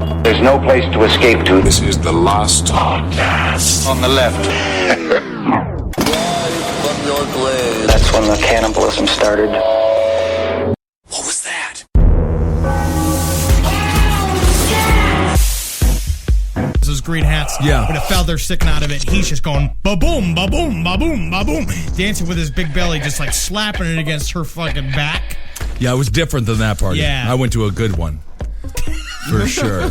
There's no place to escape to. This is the last podcast. On the left. That's when the cannibalism started. What was that? Those green hats, yeah. With a feather sticking out of it, he's just going ba-boom, ba-boom, ba-boom, ba-boom, dancing with his big belly, just like slapping it against her fucking back. Yeah, it was different than that party. Yeah. I went to a good one. For sure.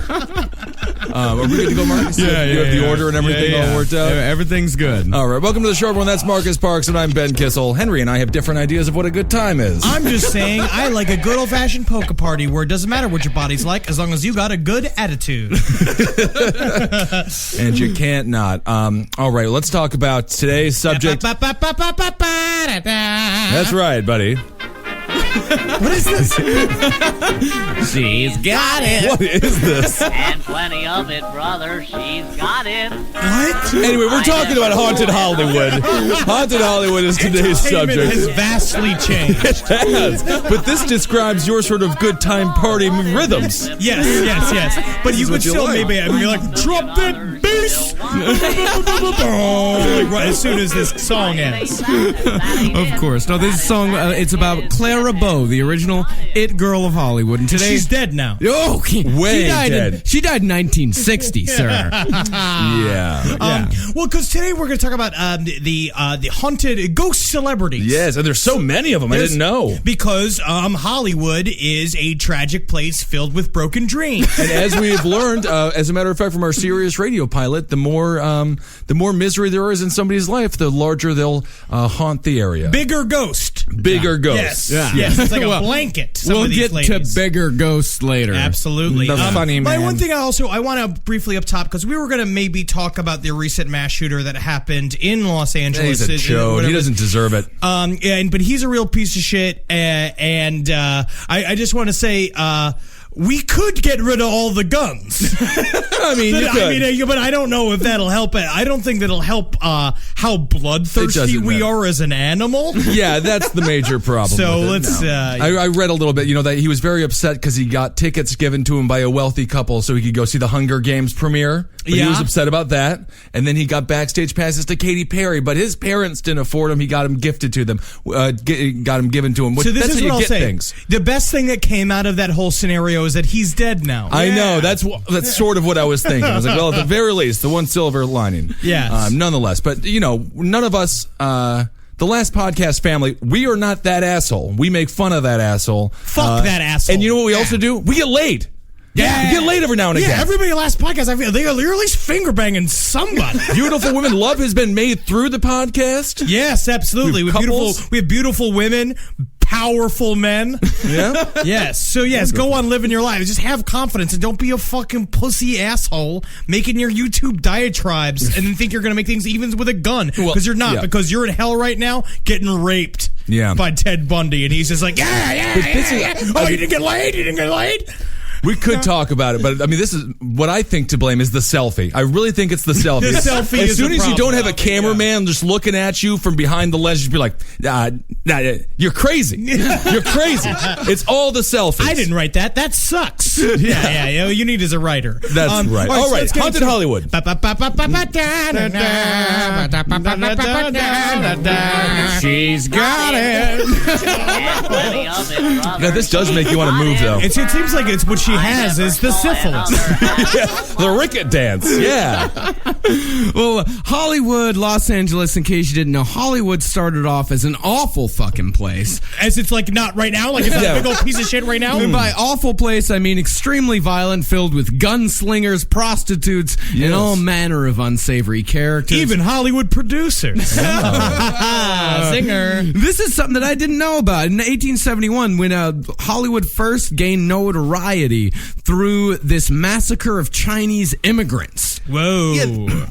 Are we good to go, Marcus? You have the order and everything all worked out? Everything's good. All right, welcome to the show, everyone. That's Marcus Parks, and I'm Ben Kissel. Henry and I have different ideas of what a good time is. I'm just saying, I like a good old-fashioned polka party where it doesn't matter what your body's like as long as you got a good attitude. And you can't not. All right, let's talk about today's subject. That's right, buddy. What is this? She's got it. What is this? And plenty of it, brother. She's got it. What? Anyway, we're talking about Haunted Hollywood. Haunted Hollywood is today's Entertainment subject. has vastly changed. It has. But this describes your sort of good time party rhythms. Yes. But you could what you still like. maybe be like, drop that bass! Right as soon as this song ends. Of course. No, this song, it's about Clara Bow, the original It Girl of Hollywood. And today, She's dead now. Oh, Way dead. She died in 1960, sir. Yeah. Well, because today we're going to talk about the haunted ghost celebrities. Yes, and there's so many of them. I didn't know. Because Hollywood is a tragic place filled with broken dreams. And as we've learned, as a matter of fact, from our Sirius radio pilot, the more misery there is in somebody's life, the larger they'll haunt the area. Bigger ghost. Bigger ghosts. Yes, it's like a blanket. We'll get to bigger ghosts later. Absolutely. The funny man. One thing I want to briefly up top, because we were going to maybe talk about the recent mass shooter that happened in Los Angeles. He's a chode. He doesn't deserve it. But he's a real piece of shit. And I just want to say, we could get rid of all the guns. I mean, you could. But I don't know if that'll help. I don't think that'll help how bloodthirsty we are as an animal. Yeah, that's the major problem. So with it. let's. No. I read a little bit. That he was very upset because he got tickets given to him by a wealthy couple so he could go see the Hunger Games premiere. But he was upset about that. And then he got backstage passes to Katy Perry, but his parents didn't afford them. He got them gifted to them. Got them given to him. So this that's is how what you I'll get say. Things. The best thing that came out of that whole scenario is that he's dead now. I know. That's sort of what I was thinking. I was like, well, at the very least, the one silver lining. Yes. Nonetheless, but none of us. The last podcast family, we are not that asshole. We make fun of that asshole. Fuck that asshole. And you know what we also do? We get laid. Yeah. We get laid every now and again. Yeah, everybody last podcast, I feel they're at least finger banging somebody. Beautiful women. Love has been made through the podcast. Yes, absolutely. We have beautiful women, powerful men. Yeah. Yes. So yes, go on living your life. Just have confidence and don't be a fucking pussy asshole making your YouTube diatribes and then think you're gonna make things even with a gun because you're not. Yeah. Because you're in hell right now getting raped. Yeah. By Ted Bundy, and he's just like, yeah. Oh, you didn't get laid. You didn't get laid. We could talk about it, but I mean, this is what I think to blame is the selfie. I really think it's the selfie. The selfie as is soon the as you problem. don't have a cameraman just looking at you from behind the lens, you'd be like, nah, you're crazy. You're crazy. It's all the selfies. I didn't write that. That sucks. Yeah. You need as a writer. That's right. All right. Haunted Hollywood. She's got it. Yeah, this does make you want to move, though. It seems like it's what she has is the syphilis. The ricket dance. Yeah. Well, Hollywood, Los Angeles, in case you didn't know, Hollywood started off as an awful fucking place. As it's like not right now? Like it's not a big old piece of shit right now? And by awful place, I mean extremely violent, filled with gunslingers, prostitutes, and all manner of unsavory characters. Even Hollywood producers. Singer. This is something that I didn't know about. In 1871, when Hollywood first gained notoriety through this massacre of Chinese immigrants. Whoa. Yeah.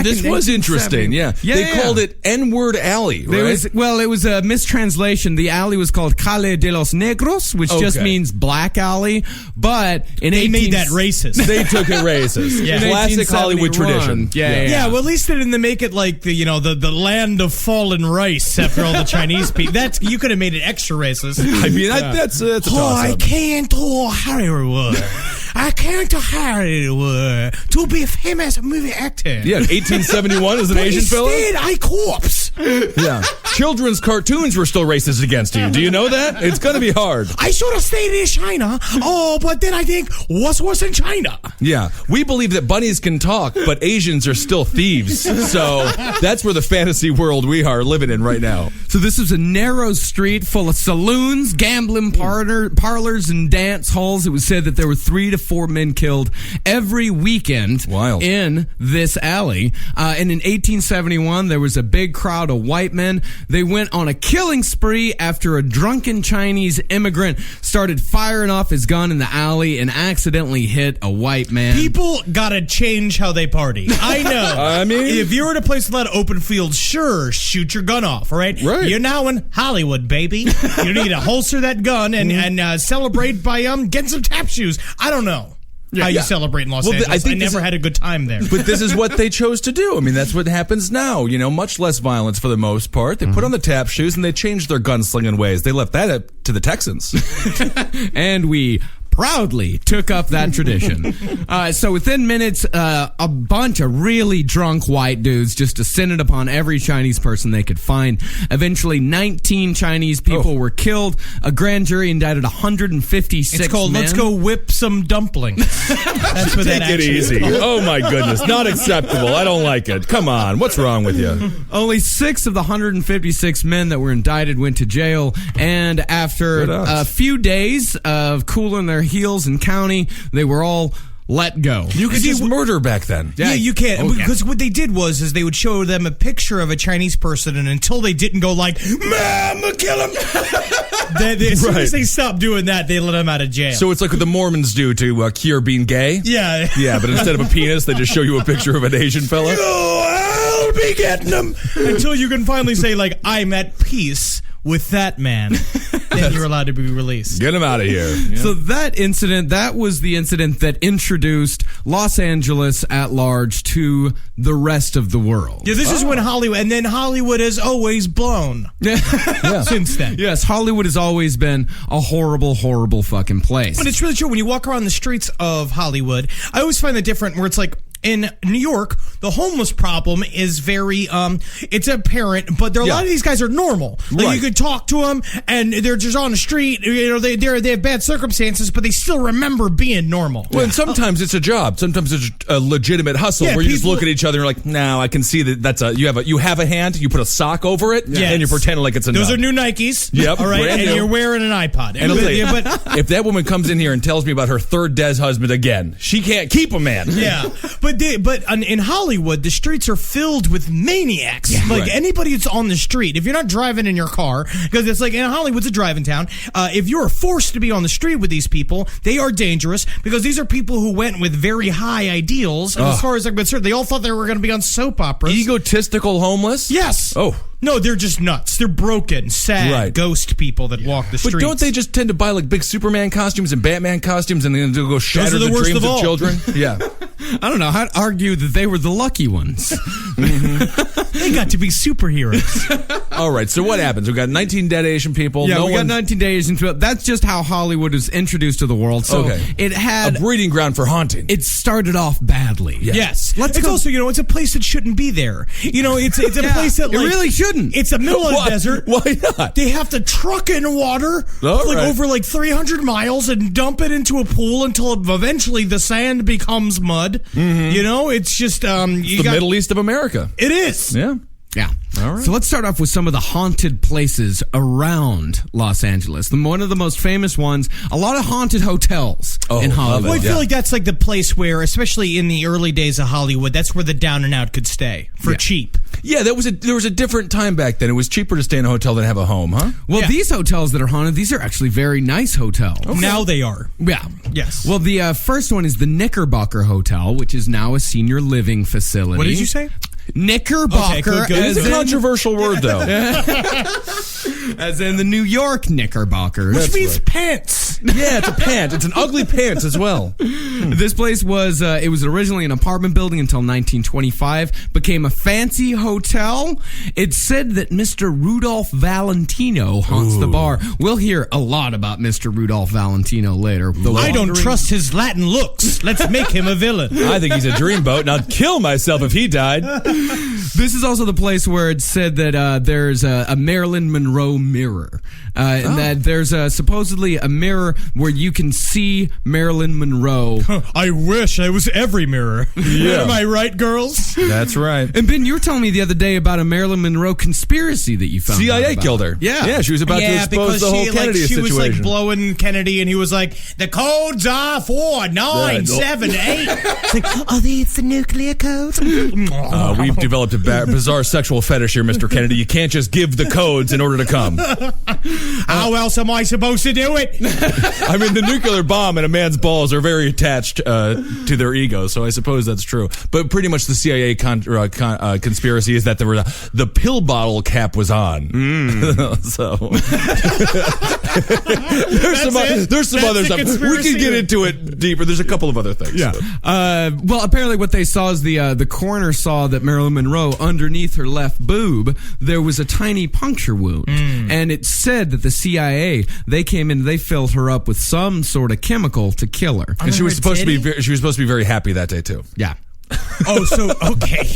This was interesting, They called it N-word Alley, right? It was a mistranslation. The alley was called Calle de los Negros, which just means black alley, but they made that racist. They took it racist. Classic Hollywood tradition. Yeah, well, at least they didn't make it like the the land of fallen rice after all the Chinese people. You could have made it extra racist. I mean, that's a toss-up. I can't Hollywood. I can't came to Hollywood to be a famous movie actor. Yeah, 1871 is an Asian fella. Instead, I corpse. Yeah. Children's cartoons were still racist against you. Do you know that? It's going to be hard. I should have stayed in China. Oh, but then I think, what's worse in China? Yeah. We believe that bunnies can talk, but Asians are still thieves. So that's where the fantasy world we are living in right now. So this was a narrow street full of saloons, gambling parlors, and dance halls. It was said that there were 3 to 4 men killed every weekend Wild. in this alley. And in 1871, there was a big crowd of white men. They went on a killing spree after a drunken Chinese immigrant started firing off his gun in the alley and accidentally hit a white man. People gotta change how they party. I know. I mean, if you're in a place with a lot of open fields, sure, shoot your gun off, all right? Right. You're now in Hollywood, baby. You need to holster that gun and celebrate by getting some tap shoes. I don't know how you celebrate in Los Angeles. I never had a good time there. But this is what they chose to do. I mean, that's what happens now. You know, much less violence for the most part. They put on the tap shoes and they changed their gunslinging ways. They left that up to the Texans. And we proudly took up that tradition. So within minutes, a bunch of really drunk white dudes just descended upon every Chinese person they could find. Eventually, 19 Chinese people were killed. A grand jury indicted 156 It's called men. Let's Go Whip Some Dumplings. That's what that Take it actually easy. is. Oh, my goodness. Not acceptable. I don't like it. Come on. What's wrong with you? Only 6 of the 156 men that were indicted went to jail, and after Good odds. a few days of cooling their heels and county, they were all let go. You could use murder back then. Yeah, you can't. Because what they did was they would show them a picture of a Chinese person, and until they didn't go like, I'm gonna kill him, as soon as they stopped doing that, they let him out of jail. So it's like what the Mormons do to cure being gay? yeah. Yeah, but instead of a penis, they just show you a picture of an Asian fella? Oh, I'll be getting them. Until you can finally say, like, I'm at peace with that man. Then you're allowed to be released. Get him out of here. So that was the incident that introduced Los Angeles at large to the rest of the world. Yeah, this is when Hollywood, and then Hollywood has always blown since then. Yes, Hollywood has always been a horrible, horrible fucking place. But it's really true. When you walk around the streets of Hollywood, I always find that different where it's like, in New York, the homeless problem is very, it's apparent, but a lot of these guys are normal. Like, you could talk to them, and they're just on the street, you know, they have bad circumstances, but they still remember being normal. Well, and sometimes it's a job. Sometimes it's a legitimate hustle where you just look at each other and you're like, no, I can see that you have a hand, you put a sock over it, and you're pretending like it's a Those nub. are new Nikes. Yep, all right, brand and new. you're wearing an iPod. And I'll tell you, if that woman comes in here and tells me about her third Des husband again, she can't keep a man. Yeah, but in Hollywood, the streets are filled with maniacs. Anybody that's on the street, if you're not driving in your car, because it's like, in Hollywood's a driving town, if you're forced to be on the street with these people, they are dangerous because these are people who went with very high ideals. And as far as I'm concerned, they all thought they were going to be on soap operas. Egotistical homeless? Yes. Oh. No, they're just nuts. They're broken, sad, ghost people that walk the streets. But don't they just tend to buy like big Superman costumes and Batman costumes and then go shatter the the worst dreams of of all. children? Yeah. I don't know. I'd argue that they were the lucky ones. They got to be superheroes. All right, so what happens? We've got 19 dead Asian people. Yeah, we got 19 days into it. That's just how Hollywood was introduced to the world. So it had a breeding ground for haunting. It started off badly. Yes. It's also, it's a place that shouldn't be there. It's a place that, like, it really shouldn't. It's a middle of the desert. Why not? They have to truck in water over 300 miles and dump it into a pool until eventually the sand becomes mud. It's just the Middle East of America. It is. Yeah. All right. So let's start off with some of the haunted places around Los Angeles. One of the most famous ones, a lot of haunted hotels in Hollywood. Well, I feel like that's like the place where, especially in the early days of Hollywood, that's where the down and out could stay for cheap. Yeah, there was a different time back then. It was cheaper to stay in a hotel than have a home, huh? Well, these hotels that are haunted, these are actually very nice hotels. Okay. Now they are. Yeah. Yes. Well, the first one is the Knickerbocker Hotel, which is now a senior living facility. What did you say? Knickerbocker. Okay, good. It's a controversial word, though. As in the New York Knickerbockers. Which means pants. pant. Yeah, it's a pant. It's an ugly pant as well. This place was it was originally an apartment building until 1925, became a fancy hotel. It's said that Mr. Rudolph Valentino haunts the bar. We'll hear a lot about Mr. Rudolph Valentino later. I don't trust his Latin looks. Let's make him a villain. I think he's a dreamboat, and I'd kill myself if he died. This is also the place where it's said that there's a Marilyn Monroe mirror. And that there's supposedly a mirror where you can see Marilyn Monroe. I wish I was every mirror. Yeah. Am I right, girls? That's right. And Ben, you were telling me the other day about a Marilyn Monroe conspiracy that you found. CIA out about. killed her. Yeah. She was about to expose the whole Kennedy she situation. was like blowing Kennedy, and he was like, "The codes are 4978." It's like, are these the nuclear codes? We've developed a bizarre sexual fetish here, Mr. Kennedy. You can't just give the codes in order to come. How else am I supposed to do it? I mean, the nuclear bomb and a man's balls are very attached to their ego, so I suppose that's true. But pretty much the CIA conspiracy is that the pill bottle cap was on. So there's some other stuff. We can get into it deeper. There's a couple of other things. Yeah. Well, apparently what they saw is the coroner saw that Marilyn Monroe, underneath her left boob, there was a tiny puncture wound. And it said that the CIA, they came in, they filled her up with some sort of chemical to kill her. And she was supposed to be very happy that day too. Yeah. Oh, so, okay.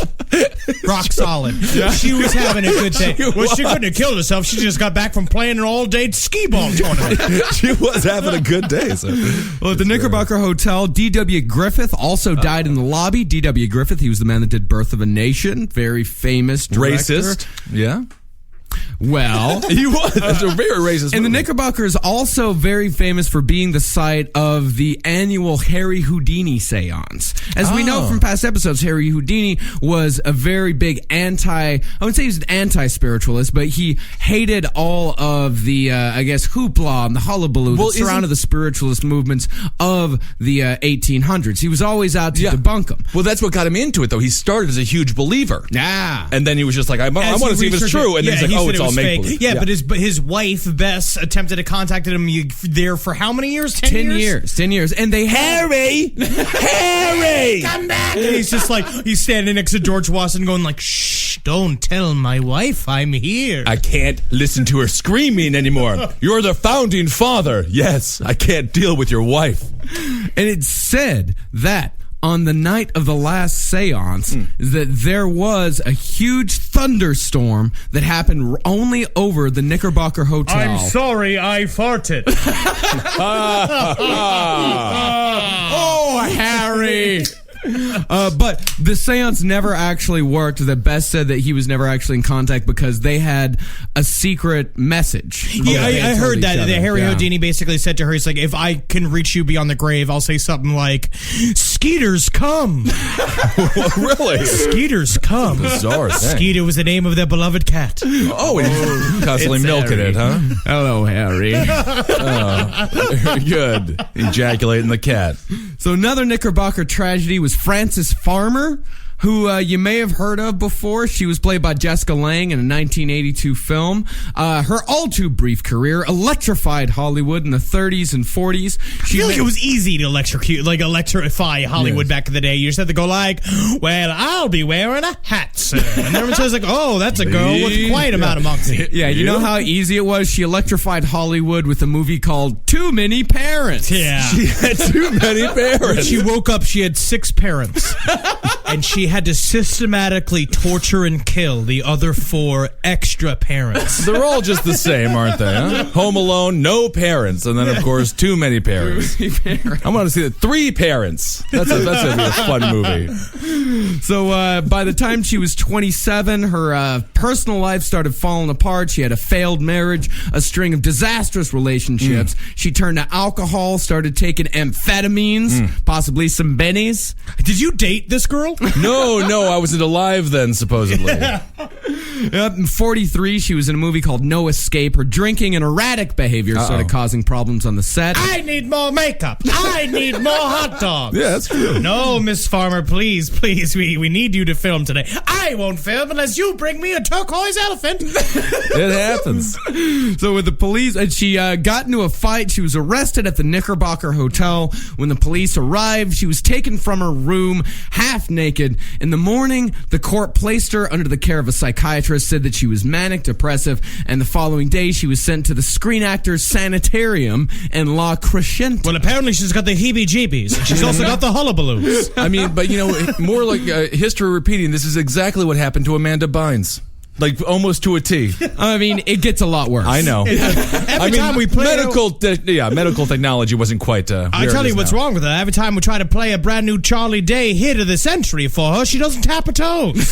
Rock solid. Yeah. She was having a good day. Well, she couldn't have killed herself. She just got back from playing an all-day skee ball tournament. She was having a good day. So. Well, at the Knickerbocker Hotel, D.W. Griffith also died in the lobby. D.W. Griffith, he was the man that did Birth of a Nation. Very famous director. Racist. Yeah. Well, he was. That's a very racist and movie. the Knickerbocker is also very famous for being the site of the annual Harry Houdini seance. As we know from past episodes, Harry Houdini was a very big I wouldn't say he was an anti-spiritualist, but he hated all of the, hoopla and the hullabaloo that surrounded the spiritualist movements of the 1800s. He was always out to debunk them. Well, that's what got him into it, though. He started as a huge believer. Yeah. And then he was just like, I want to see if it's true. And then he's like, it's all make-believe. Yeah, but his wife, Bess, attempted to contact him there for how many years? 10 years? 10 years. And they Harry! Come back! And he's just like, he's standing next to George Washington going like, shh, don't tell my wife I'm here. I can't listen to her screaming anymore. You're the founding father. Yes, I can't deal with your wife. And it's said that on the night of the last seance, that there was a huge thunderstorm that happened only over the Knickerbocker Hotel. I'm sorry, I farted. Oh, Harry! But the seance never actually worked. The Bess said that he was never actually in contact because they had a secret message. Yeah, I heard that. Harry Houdini basically said to her, he's like, if I can reach you beyond the grave, I'll say something like, Skeeters come. Really? Skeeters come. Bizarre thing. Skeeter was the name of their beloved cat. Oh, and he's constantly milking Harry. it, huh? Hello, Harry. Very good. Ejaculating the cat. So another Knickerbocker tragedy was Frances Farmer, who you may have heard of before. She was played by Jessica Lange in a 1982 film. Her all-too-brief career electrified Hollywood in the 30s and 40s. I feel like it was easy to electrify Hollywood back in the day. You just had to go like, well, I'll be wearing a hat, sir. And everyone says like, oh, that's a girl with quite a amount of moxie. Yeah, you know how easy it was? She electrified Hollywood with a movie called Too Many Parents. Yeah. She had too many parents. She woke up, she had 6 parents. And she had to systematically torture and kill the other 4 extra parents. They're all just the same, aren't they? Huh? Home Alone, no parents, and then of course Too Many Parents. I want to see the 3 parents. That's a fun movie. So by the time she was 27, her personal life started falling apart. She had a failed marriage, a string of disastrous relationships. She turned to alcohol, started taking amphetamines, possibly some bennies. Did you date this girl? No, I wasn't alive then, supposedly. In 43, she was in a movie called No Escape. Her drinking and erratic behavior started causing problems on the set. I need more makeup. I need more hot dogs. Yeah, that's true. No, Miss Farmer, please, we need you to film today. I won't film unless you bring me a turquoise elephant. It happens. So with the police, and she got into a fight. She was arrested at the Knickerbocker Hotel. When the police arrived, she was taken from her room half naked. In the morning, the court placed her under the care of a psychiatrist, said that she was manic depressive, and the following day she was sent to the Screen Actors Sanitarium in La Crescente. Well, apparently she's got the heebie-jeebies. She's also got the hullabaloos. I mean, but more like history repeating, this is exactly what happened to Amanda Bynes. Like, almost to a T. I mean, it gets a lot worse. I know. Every time we play medical technology wasn't quite I tell you what's wrong with her. Every time we try to play a brand new Charlie Day hit of the century for her, she doesn't tap her toes.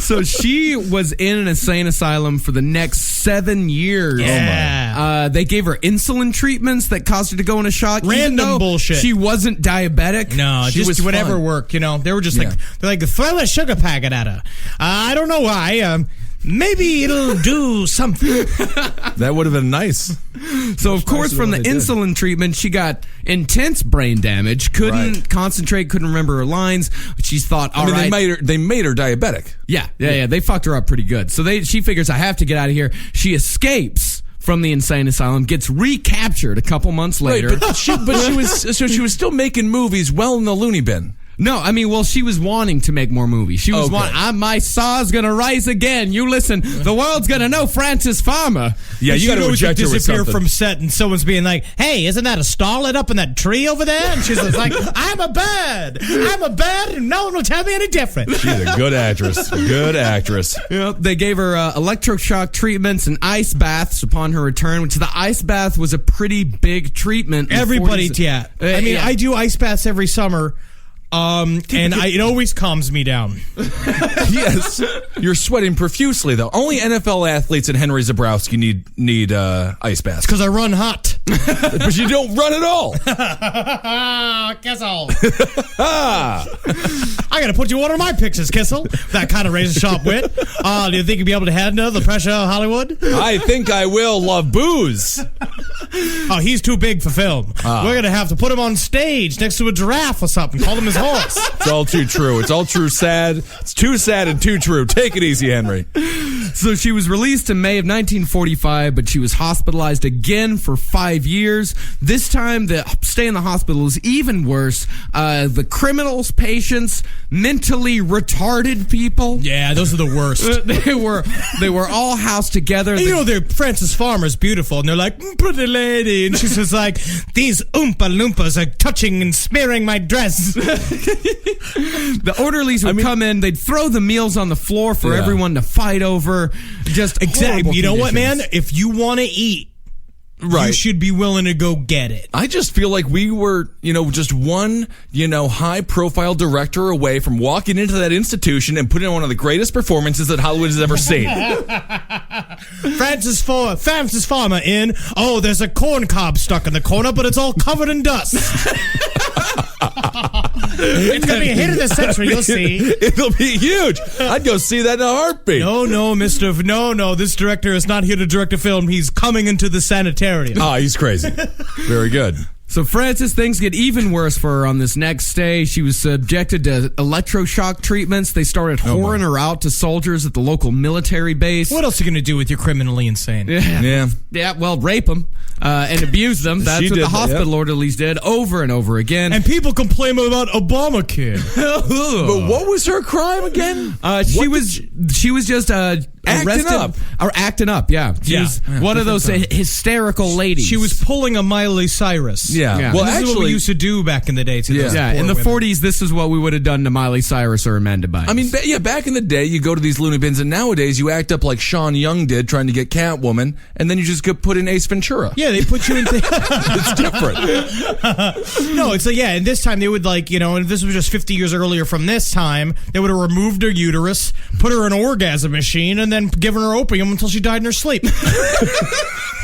So she was in an insane asylum for the next 7 years. Yeah. They gave her insulin treatments that caused her to go into shock. Random bullshit. She wasn't diabetic. No, she just was whatever fun. worked. They were just like throw a sugar packet at her. I don't know why. Maybe it'll do something. That would have been nice. So, of course, from the insulin treatment, she got intense brain damage. Couldn't concentrate, couldn't remember her lines. She thought, they made her diabetic. Yeah. They fucked her up pretty good. So she figures, I have to get out of here. She escapes from the insane asylum, gets recaptured a couple months later. Right, but she was still making movies well in the loony bin. No, I mean, she was wanting to make more movies. She was my saw's gonna rise again. You listen, the world's gonna know Frances Farmer. Yeah, you gotta eject her with disappear something. From set, and someone's being like, "Hey, isn't that a starlet up in that tree over there?" And she's like, "I'm a bird, and no one will tell me any different." She's a good actress. Good actress. They gave her electroshock treatments and ice baths upon her return. Which the ice bath was a pretty big treatment. Everybody, I do ice baths every summer. And it always calms me down. Yes, you're sweating profusely though. Only NFL athletes and Henry Zabrowski need ice baths because I run hot, but you don't run at all. Kissel, I gotta put you one of my pictures, Kissel. That kind of razor sharp wit. Do you think you'll be able to handle the pressure of Hollywood? I think I will. Love booze. Oh, he's too big for film. We're gonna have to put him on stage next to a giraffe or something. Call him his horse. It's all too true. It's all true sad. It's too sad and too true. Take it easy, Henry. So she was released in May of 1945, but she was hospitalized again for 5 years. This time, the stay in the hospital was even worse. The criminals, patients, mentally retarded people. Yeah, those are the worst. They were all housed together. And they're Frances Farmer's beautiful, and they're like, pretty lady, and she's just like, these Oompa Loompas are touching and smearing my dress. The orderlies would come in, they'd throw the meals on the floor for everyone to fight over. Just exactly. You know what, man? If you want to eat, you should be willing to go get it. I just feel like we were, just one, high-profile director away from walking into that institution and putting on one of the greatest performances that Hollywood has ever seen. Frances Farmer in. Oh, there's a corn cob stuck in the corner, but it's all covered in dust. It's going to be a hit of the century, you'll see. It'll be huge. I'd go see that in a heartbeat. No, this director is not here to direct a film. He's coming into the sanitarium. He's crazy. Very good. So Frances, things get even worse for her on this next stay. She was subjected to electroshock treatments. They started whoring her out to soldiers at the local military base. What else are you going to do with your criminally insane? Yeah, well, rape them and abuse them. That's what the hospital orderlies did over and over again. And people complain about Obamacare. But what was her crime again? She was just acting up. Yeah, she was one of those hysterical ladies. She was pulling a Miley Cyrus. Yeah. Well, this is what we used to do back in the day. In the 40s, this is what we would have done to Miley Cyrus or Amanda Bynes. I mean, back in the day, you go to these loony bins, and nowadays you act up like Sean Young did trying to get Catwoman, and then you just get put in Ace Ventura. Yeah, Yeah, they put you in. It's different. No, it's like, yeah, and this time they would, like, you know, and this was just 50 years earlier from this time, they would have removed her uterus, put her in an orgasm machine, and then given her opium until she died in her sleep.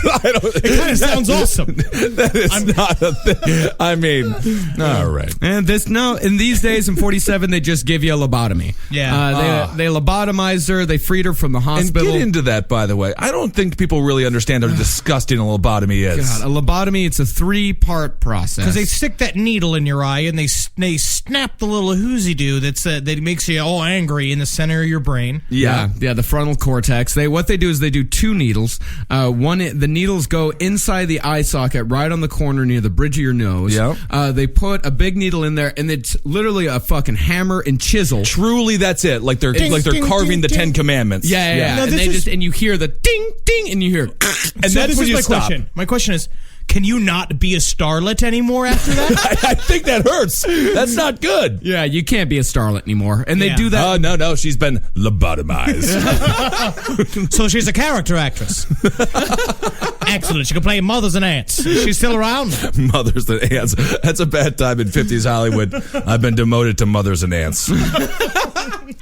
It kind of sounds awesome. That is not a thing. I mean, all right. And in these days in 47, they just give you a lobotomy. Yeah. They lobotomized her. They freed her from the hospital. And get into that, by the way. I don't think people really understand how disgusting a lobotomy is. God, a lobotomy, it's a 3-part process. Because they stick that needle in your eye and they snap the little hoozy-doo that makes you all angry in the center of your brain. Yeah, the frontal cortex. What they do is they do 2 needles. The needles go inside the eye socket right on the corner near the bridge of your nose. Yep. They put a big needle in there, and it's literally a fucking hammer and chisel. Truly, that's it. Like they're Ding, ding, carving the ding, 10 Commandments. Yeah. No, and you hear the ding, ding, and you hear. And So that's this when is you my stop. question. My question is, can you not be a starlet anymore after that? I think that hurts. That's not good. Yeah, you can't be a starlet anymore. And they do that. Oh, no. She's been lobotomized. So she's a character actress. Excellent. She can play mothers and aunts. She's still around. Mothers and aunts. That's a bad time in 50s Hollywood. I've been demoted to mothers and aunts.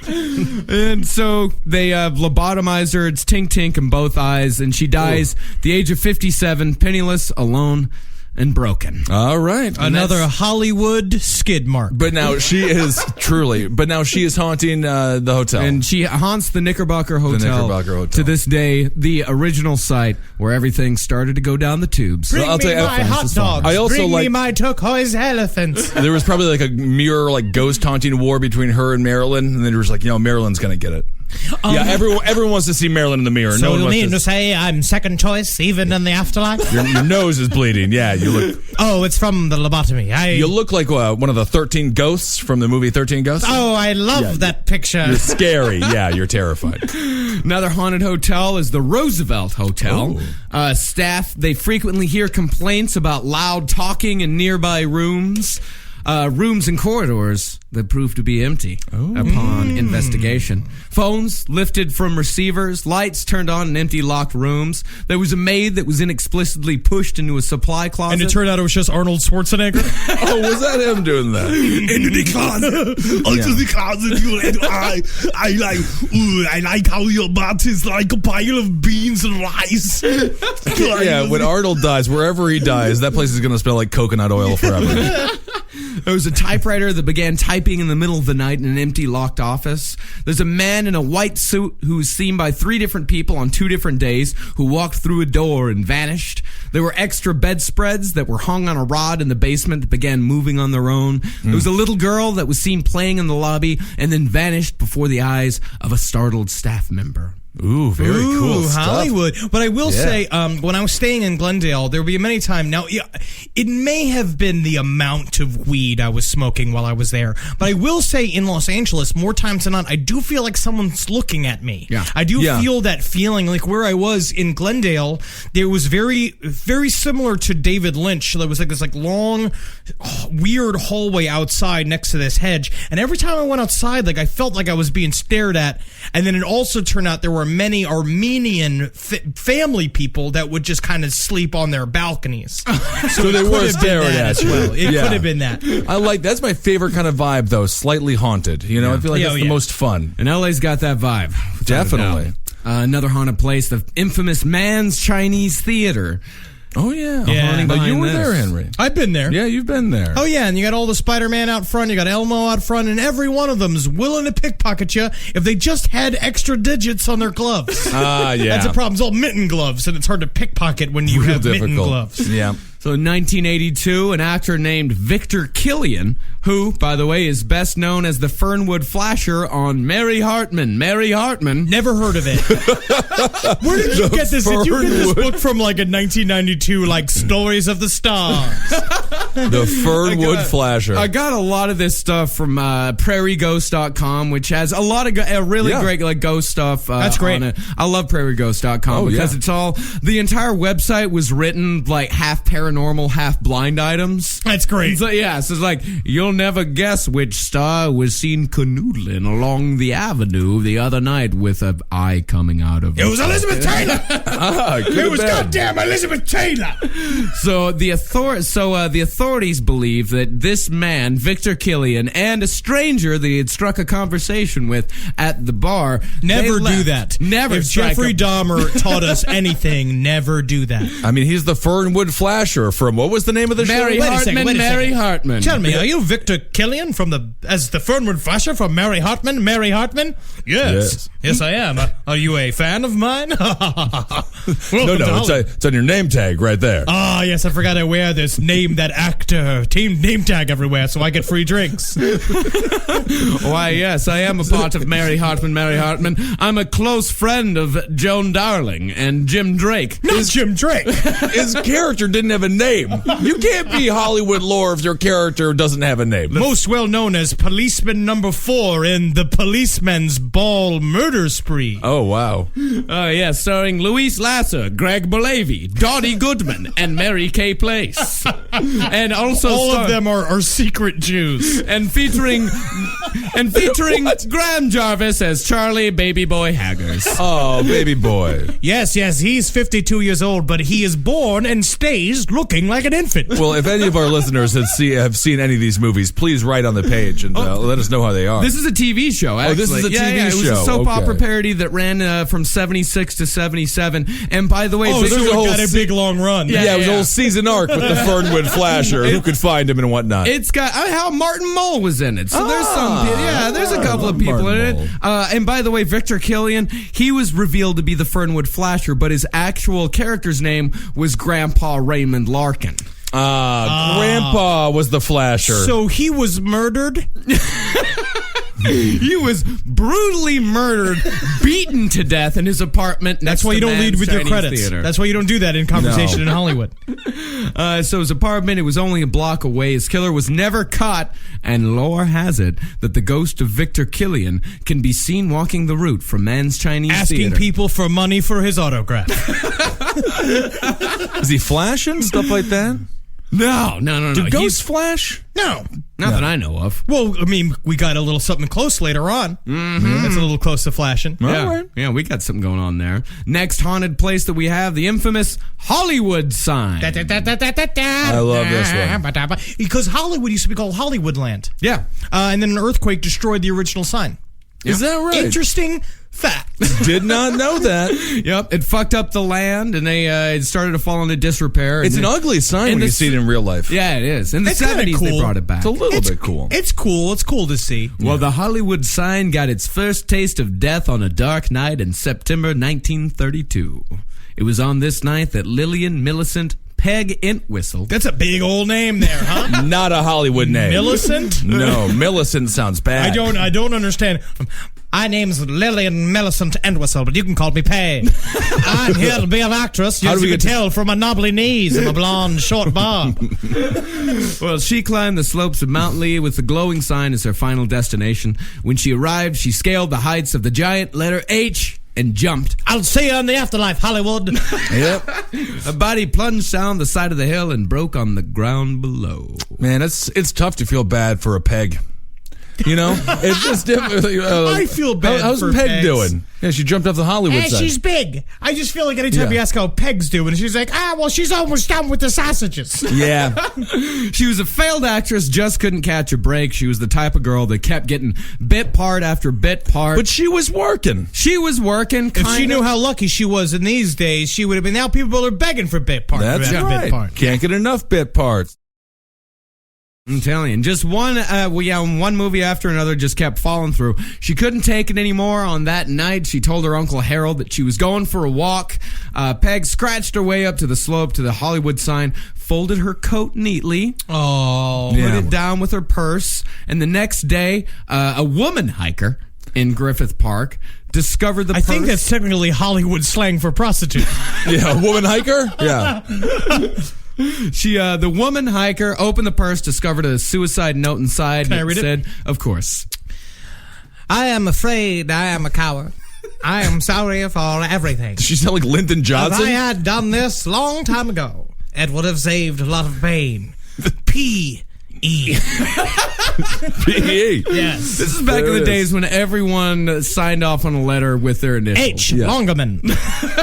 And so they lobotomized her. It's tink in both eyes, and she dies at the age of 57, penniless, alone, and broken. All right. Another Hollywood skid mark. But now she is haunting the hotel. And she haunts the Knickerbocker Hotel. To this day, the original site where everything started to go down the tubes. Bring I'll me tell you, my hot dogs. I also Bring me like- my turquoise elephants. There was probably like a mirror, like ghost haunting war between her and Marilyn, and then there was like, Marilyn's gonna get it. Yeah, everyone wants to see Marilyn in the mirror. So no one you wants mean to say I'm second choice even in the afterlife? your nose is bleeding. Yeah, you look. Oh, it's from the lobotomy. You look like one of the 13 ghosts from the movie 13 Ghosts. Oh, I love that picture. You're scary. Yeah, you're terrified. Another haunted hotel is the Roosevelt Hotel. Staff, they frequently hear complaints about loud talking in nearby rooms. Rooms and corridors that proved to be empty upon investigation. Phones lifted from receivers, lights turned on in empty locked rooms. There was a maid that was inexplicitly pushed into a supply closet. And it turned out it was just Arnold Schwarzenegger. Oh, was that him doing that? Into the closet, into the closet, and I like how your butt is like a pile of beans and rice. Yeah, when Arnold dies, wherever he dies, that place is going to smell like coconut oil forever. There was a typewriter that began typing in the middle of the night in an empty locked office. There's a man in a white suit who was seen by 3 different people on 2 different days who walked through a door and vanished. There were extra bedspreads that were hung on a rod in the basement that began moving on their own. There was a little girl that was seen playing in the lobby and then vanished before the eyes of a startled staff member. Ooh, very cool stuff. Hollywood. But I will say, when I was staying in Glendale, there would be many times. Now, it may have been the amount of weed I was smoking while I was there. But I will say, in Los Angeles, more times than not, I do feel like someone's looking at me. Yeah. I do feel that feeling. Like where I was in Glendale, there was very, very similar to David Lynch. There was like this long, weird hallway outside next to this hedge. And every time I went outside, like I felt like I was being stared at. And then it also turned out there were many Armenian family people that would just kind of sleep on their balconies. So they were staring at you. Well, it could have been that. That's my favorite kind of vibe, though. Slightly haunted. I feel like that's the most fun. And LA's got that vibe. Definitely. Another haunted place, the infamous Mann's Chinese Theater. Oh, yeah. Yeah. But you were there, Henry. I've been there. Yeah, you've been there. Oh, yeah, and you got all the Spider-Man out front, you got Elmo out front, and every one of them's willing to pickpocket you if they just had extra digits on their gloves. Yeah. That's a problem. It's all mitten gloves, and it's hard to pickpocket when you have mitten gloves. Yeah. So in 1982, an actor named Victor Killian, who, by the way, is best known as the Fernwood Flasher on Mary Hartman. Mary Hartman. Never heard of it. Where did you get this? Did you get this book from like a 1992, like Stories of the Stars? The Fernwood Flasher. I got a lot of this stuff from prairieghost.com, which has a lot of really great like ghost stuff. That's great. On it. I love prairieghost.com because it's all, the entire website was written like half paranormal, half blind items. That's great. So it's like, you'll never guess which star was seen canoodling along the avenue the other night with an eye coming out of It was Elizabeth Taylor. It was goddamn Elizabeth Taylor. So the authorities believe that this man, Victor Killian, and a stranger that he had struck a conversation with at the bar, Never do that. Never. If Jeffrey Dahmer taught us anything, never do that. I mean, he's the Fernwood Flasher from, what was the name of the Mary show? Hartman. Mary Hartman. Tell me, are you Victor Killian as the Fernwood Flasher from Mary Hartman? Mary Hartman? Yes. Yes, I am. Are you a fan of mine? No, it's on your name tag right there. Ah, yes, I forgot I wear this name that actor team name tag everywhere so I get free drinks. Why, yes, I am a part of Mary Hartman. I'm a close friend of Joan Darling and Jim Drake. Not Jim Drake. His character didn't have a name. You can't be Hollywood lore if your character doesn't have a name. Most well known as Policeman Number 4 in The Policeman's Ball Murder Spree. Oh, wow. Oh, yes, starring Luis Lasser, Greg Belavi, Dottie Goodman, and Mary Kay Place. And also all of them are secret Jews. And featuring Graham Jarvis as Charlie Baby Boy Haggers. Oh, baby boy. Yes, he's 52 years old, but he is born and stays looking like an infant. Well, if any of our listeners have seen any of these movies, please write on the page and let us know how they are. This is a TV show, actually. Oh, this is a TV It was a show. soap opera parody that ran from 76 to 77. And by the way, so it got a big long run. Yeah, it was a whole season arc with the Fernwood Flasher, who could find him and whatnot. It's got how Martin Mull was in it. So there's a couple of people in it. And by the way, Victor Killian, he was revealed to be the Fernwood Flasher, but his actual character's name was Grandpa Raymond Larkin. Grandpa was the Flasher. So he was murdered? He was brutally murdered, beaten to death in his apartment. That's why you don't lead with your credits. Theater. That's why you don't do that in conversation in Hollywood. So his apartment, it was only a block away. His killer was never caught, and lore has it that the ghost of Victor Killian can be seen walking the route from Man's Chinese Asking Theater. people for money for his autograph. Is he flashing? Stuff like that? No. Do ghosts flash? No. Not that I know of. Well, I mean, we got a little something close later on. Mm-hmm. That's a little close to flashing. Yeah, we got something going on there. Next haunted place that we have, the infamous Hollywood sign. I love this one. Because Hollywood used to be called Hollywoodland. Yeah. And then an earthquake destroyed the original sign. Is that right? Interesting fact. Did not know that. Yep, it fucked up the land, and it started to fall into disrepair. It's an ugly sign when you see it in real life. Yeah, it is. In the It's 70s, cool. they brought it back. It's a little bit cool. It's cool. It's cool to see. Well, the Hollywood sign got its first taste of death on a dark night in September 1932. It was on this night that Lillian Millicent Peg Entwistle. That's a big old name there, huh? Not a Hollywood name. Millicent? No, Millicent sounds bad. I don't understand. My name's Lillian Millicent Entwistle, but you can call me Peg. I'm here to be an actress. As you can tell from my knobbly knees and my blonde short bob. Well, she climbed the slopes of Mount Lee with the glowing sign as her final destination. When she arrived, she scaled the heights of the giant letter H and jumped. I'll see you in the afterlife, Hollywood. Yep. Her body plunged down the side of the hill and broke on the ground below. Man, it's tough to feel bad for a Peg. You know, it's just different. I feel bad. How's for Peg Pegs. doing? Yeah, she jumped off the Hollywood side. She's big. I just feel like anytime you ask how Peg's doing, she's like, well, she's almost done with the sausages. Yeah. She was a failed actress, just couldn't catch a break. She was the type of girl that kept getting bit part after bit part. But she was working. She was working. If she knew how lucky she was in these days, she would have been. Now people are begging for bit part. That's right. Bit part. Can't get enough bit parts. I'm telling you, just one movie after another just kept falling through. She couldn't take it anymore. On that night, she told her Uncle Harold that she was going for a walk. Peg scratched her way up to the slope to the Hollywood sign, folded her coat neatly, put it down with her purse, and the next day, a woman hiker in Griffith Park discovered the purse. I think that's technically Hollywood slang for prostitute. Yeah, a woman hiker? Yeah. The woman hiker opened the purse, discovered a suicide note inside. Can I read it? Said, of course. I am afraid I am a coward. I am sorry for everything. Does she sound like Lyndon Johnson? If I had done this long time ago, it would have saved a lot of pain. P.E. P.E. Yes. This is back in the days when everyone signed off on a letter with their initials. H. Longerman.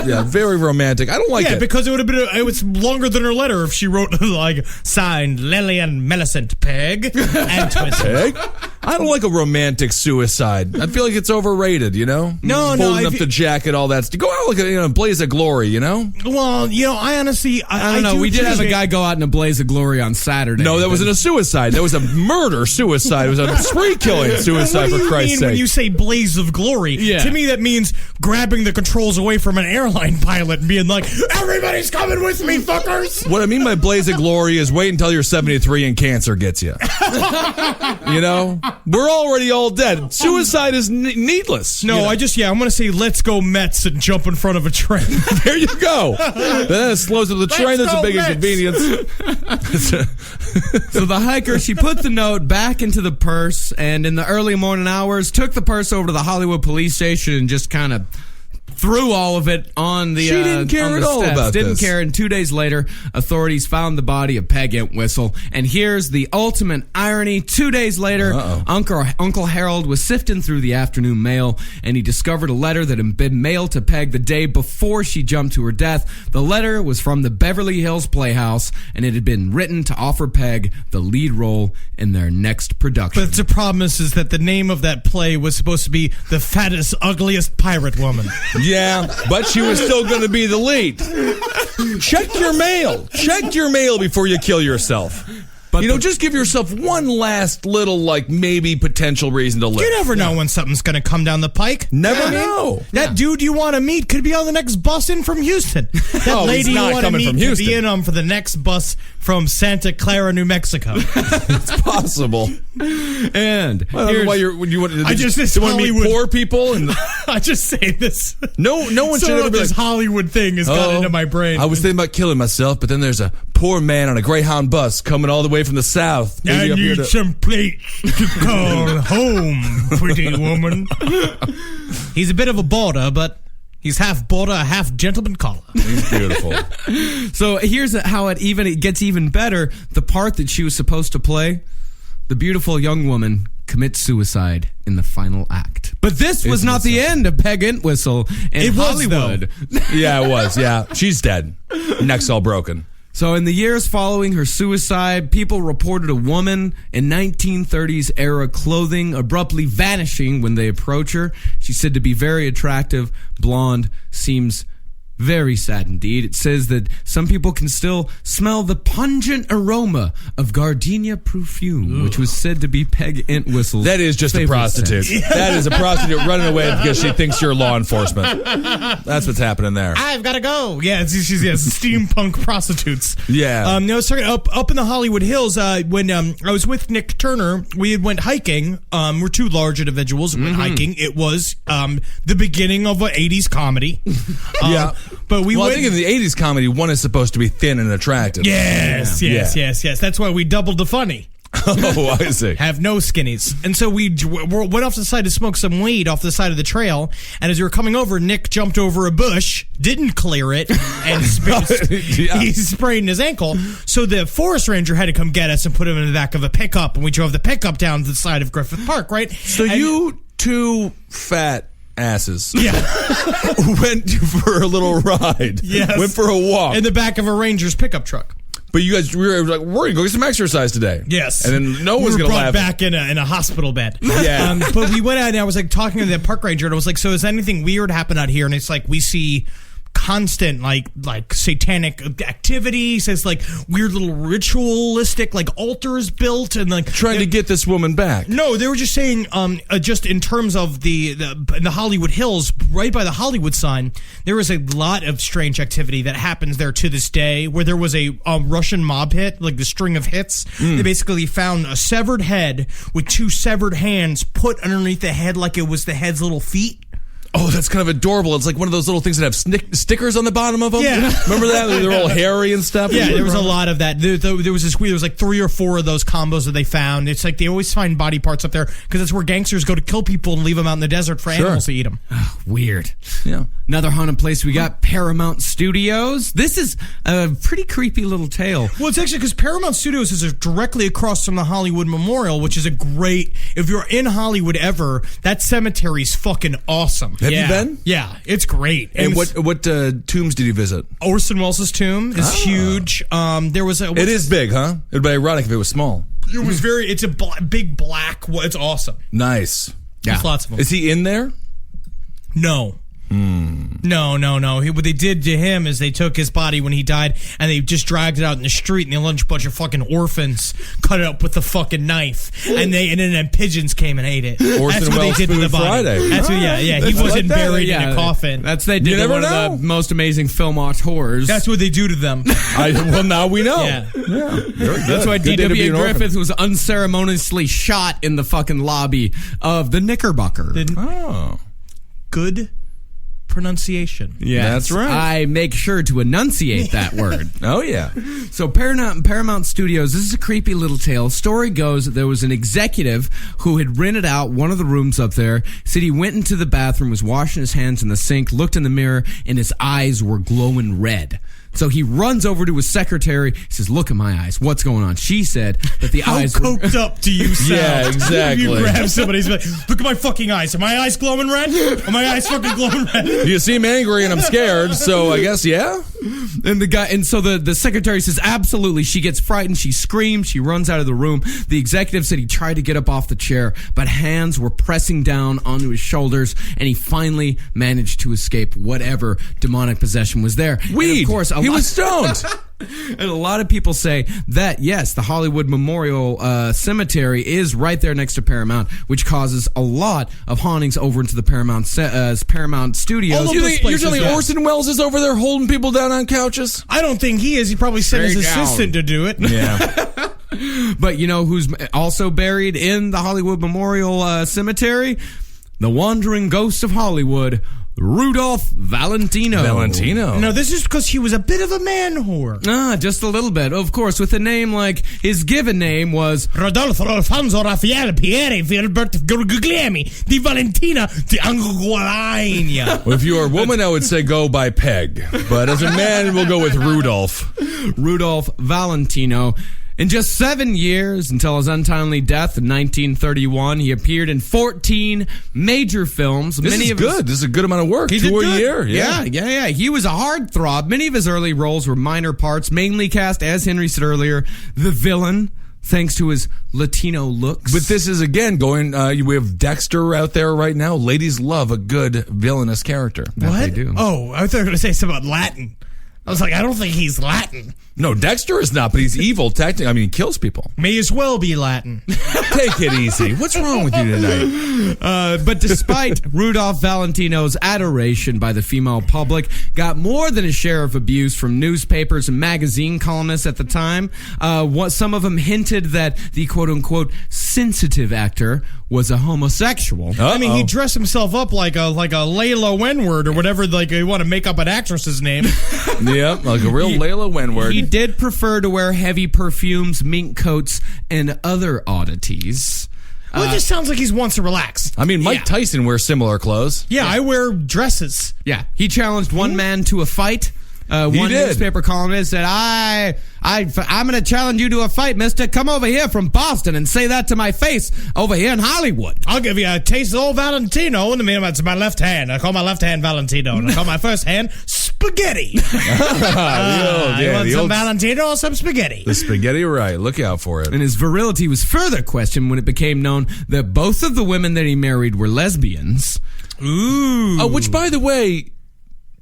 Yeah, very romantic. I don't like it. Yeah, because it would have been it was longer than her letter if she wrote like signed Lillian Millicent Peg and Twisted. Peg? I don't like a romantic suicide. I feel like it's overrated, you know? Folding up the jacket, all that stuff. Go out like a blaze of glory, you know? Well, I honestly I don't know. We did have a guy go out in a blaze of glory on Saturday. No, that wasn't a suicide. That was a murder suicide. It was a spree killing suicide, for Christ's sake. When you say blaze of glory, to me that means grabbing the controls away from an airline pilot and being like, everybody's coming with me, fuckers. What I mean by blaze of glory is wait until you're 73 and cancer gets you. You know? We're already all dead. Suicide is needless. No, I'm going to say let's go Mets and jump in front of a train. There you go. Then it slows up the train. That's a big inconvenience. So the hiker, she put the note back into the purse, and in the early morning hours, took the purse over to the Hollywood police station and just kind of threw all of it on the She didn't care on at the all steps. about Didn't this. care. And 2 days later, authorities found the body of Peg Entwistle. And here's the ultimate irony. 2 days later, Uncle Harold was sifting through the afternoon mail, and he discovered a letter that had been mailed to Peg the day before she jumped to her death. The letter was from the Beverly Hills Playhouse, and it had been written to offer Peg the lead role in their next production. But the problem is that the name of that play was supposed to be The Fattest, Ugliest Pirate Woman. Yeah, but she was still going to be the lead. Check your mail. Check your mail before you kill yourself. But just give yourself one last little, maybe potential reason to live. You never know when something's going to come down the pike. Never know. That dude you want to meet could be on the next bus in from Houston. That lady you want to meet could be in for the next bus from Santa Clara, New Mexico. It's possible. And I just want to meet poor people, and I just say this. No one should ever be this Hollywood thing has got into my brain. I was thinking about killing myself, but then there's a poor man on a Greyhound bus coming all the way from the south. I need some place to call home, pretty woman. He's a bit of a border, but he's half border, half gentleman caller. He's beautiful. So here's how it gets even better. The part that she was supposed to play, the beautiful young woman commits suicide in the final act. But this was not the end of Peg Entwistle in Hollywood. Yeah, it was. Yeah, she's dead. Neck's all broken. So in the years following her suicide, people reported a woman in 1930s era clothing abruptly vanishing when they approach her. She's said to be very attractive, blonde, seems very sad indeed. It says that some people can still smell the pungent aroma of gardenia perfume, which was said to be Peg Entwistle's. That is just a prostitute. That is a prostitute running away because she thinks you're law enforcement. That's what's happening there. I've got to go. Yeah, she's steampunk prostitutes. Yeah. I was talking up in the Hollywood Hills when I was with Nick Turner. We went hiking. We're two large individuals. Went hiking. It was the beginning of an 80s comedy. Yeah. But I think in the 80s comedy, one is supposed to be thin and attractive. Yes. That's why we doubled the funny. Oh, I see. Have no skinnies. And so we went off to the side to smoke some weed off the side of the trail. And as we were coming over, Nick jumped over a bush, didn't clear it, and he sprained his ankle. So the forest ranger had to come get us and put him in the back of a pickup. And we drove the pickup down to the side of Griffith Park, right? So you two fat asses went for a little ride. Yes. Went for a walk. In the back of a ranger's pickup truck. But you guys, we were like, we're going to go get some exercise today. Yes. And then no one's going to laugh. Back in a hospital bed. Yeah. But we went out and I was talking to the park ranger and I was like, so is anything weird happen out here? And it's we see constant like satanic activity. Says weird little ritualistic altars built and trying to get this woman back. No, they were just saying just in terms of in the Hollywood Hills, right by the Hollywood sign, there was a lot of strange activity that happens there to this day. Where there was a Russian mob hit, the string of hits. They basically found a severed head with two severed hands put underneath the head, like it was the head's little feet. Oh, that's kind of adorable. It's like one of those little things that have stickers on the bottom of them. Yeah. Remember that? They're all hairy and stuff. Yeah, there was a lot of that. There was like 3 or 4 of those combos that they found. It's like they always find body parts up there because that's where gangsters go to kill people and leave them out in the desert for animals to eat them. Oh, weird. Yeah. Another haunted place, we got Paramount Studios. This is a pretty creepy little tale. Well, it's actually because Paramount Studios is directly across from the Hollywood Memorial, which is a great, if you're in Hollywood ever, that cemetery's fucking awesome. Have you been? Yeah, it's great. And what tombs did you visit? Orson Welles' tomb is huge. There was a... It is big, huh? It'd be ironic if it was small. It was it's a big black... It's awesome. Nice. There's lots of them. Is he in there? No. No. What they did to him is they took his body when he died and they just dragged it out in the street and they let a bunch of fucking orphans cut it up with a fucking knife and then pigeons came and ate it. Orson That's what Welles they did to the Food body. Friday. That's what, yeah. He That's wasn't like that. buried in a coffin. They did never one know. of the most amazing film auteurs. That's what they do to them. Well, now we know. Yeah. Very good. That's why Good day to be D.W. an orphan. Griffith was unceremoniously shot in the fucking lobby of the Knickerbocker. Oh. Good pronunciation. Yeah, That's right. I make sure to enunciate that word. Oh, yeah. So Paramount Studios, this is a creepy little tale. Story goes that there was an executive who had rented out one of the rooms up there, said he went into the bathroom, was washing his hands in the sink, looked in the mirror, and his eyes were glowing red. So he runs over to his secretary. He says, "Look at my eyes. What's going on?" She said that the How eyes coked up do you sound? Yeah, exactly. You grab somebody's like, look at my fucking eyes. Are my eyes glowing red? Are my eyes fucking glowing red? You seem angry and I'm scared, so I guess, yeah? And so the secretary says, absolutely. She gets frightened. She screams. She runs out of the room. The executive said he tried to get up off the chair, but hands were pressing down onto his shoulders, and he finally managed to escape whatever demonic possession was there. Weed. And of course, He was stoned. and a lot of people say that, yes, the Hollywood Memorial Cemetery is right there next to Paramount, which causes a lot of hauntings over into the Paramount Studios. All of You those think, you're places, telling me yeah. Orson Welles is over there holding people down on couches? I don't think he is. He probably sent his Straight down. assistant to do it. Yeah. But you know who's also buried in the Hollywood Memorial Cemetery? The wandering ghost of Hollywood, Rudolph Valentino. No, this is because he was a bit of a man whore. Just a little bit. Of course, with a name like his given name was Rodolfo Alfonso Raffaele Pierre Filbert Guglielmi di Valentina di Anguaglia. Well, if you were a woman, I would say go by Peg. But as a man, we'll go with Rudolph. Rudolph Valentino. In just 7 years, until his untimely death in 1931, he appeared in 14 major films. This is good. This is a good amount of work. 2 a year. Yeah. He was a heartthrob. Many of his early roles were minor parts, mainly cast, as Henry said earlier, the villain, thanks to his Latino looks. But this is, again, going, we have Dexter out there right now. Ladies love a good villainous character. What? They do. Oh, I thought you were going to say something about Latin. I was like, I don't think he's Latin. No, Dexter is not, but he's evil. Technically, I mean, he kills people. May as well be Latin. Take it easy. What's wrong with you tonight? But despite Rudolph Valentino's adoration by the female public, got more than a share of abuse from newspapers and magazine columnists at the time. Some of them hinted that the quote-unquote sensitive actor was a homosexual. I mean, he dressed himself up like a Layla Wenward or whatever. Like you want to make up an actress's name. Yeah, like a real Layla Wenward. He did prefer to wear heavy perfumes, mink coats, and other oddities. Well, it just sounds like he wants to relax. I mean, Mike Tyson wears similar clothes. Yeah, I wear dresses. Yeah, he challenged one man to a fight. One did. newspaper columnist said, I'm going to challenge you to a fight, mister. Come over here from Boston and say that to my face over here in Hollywood. I'll give you a taste of old Valentino. In the meantime, it's my left hand. I call my left hand Valentino. And I call my first hand spaghetti. You want some Valentino or some spaghetti? The spaghetti, right. Look out for it. And his virility was further questioned when it became known that both of the women that he married were lesbians. Ooh. Which, by the way,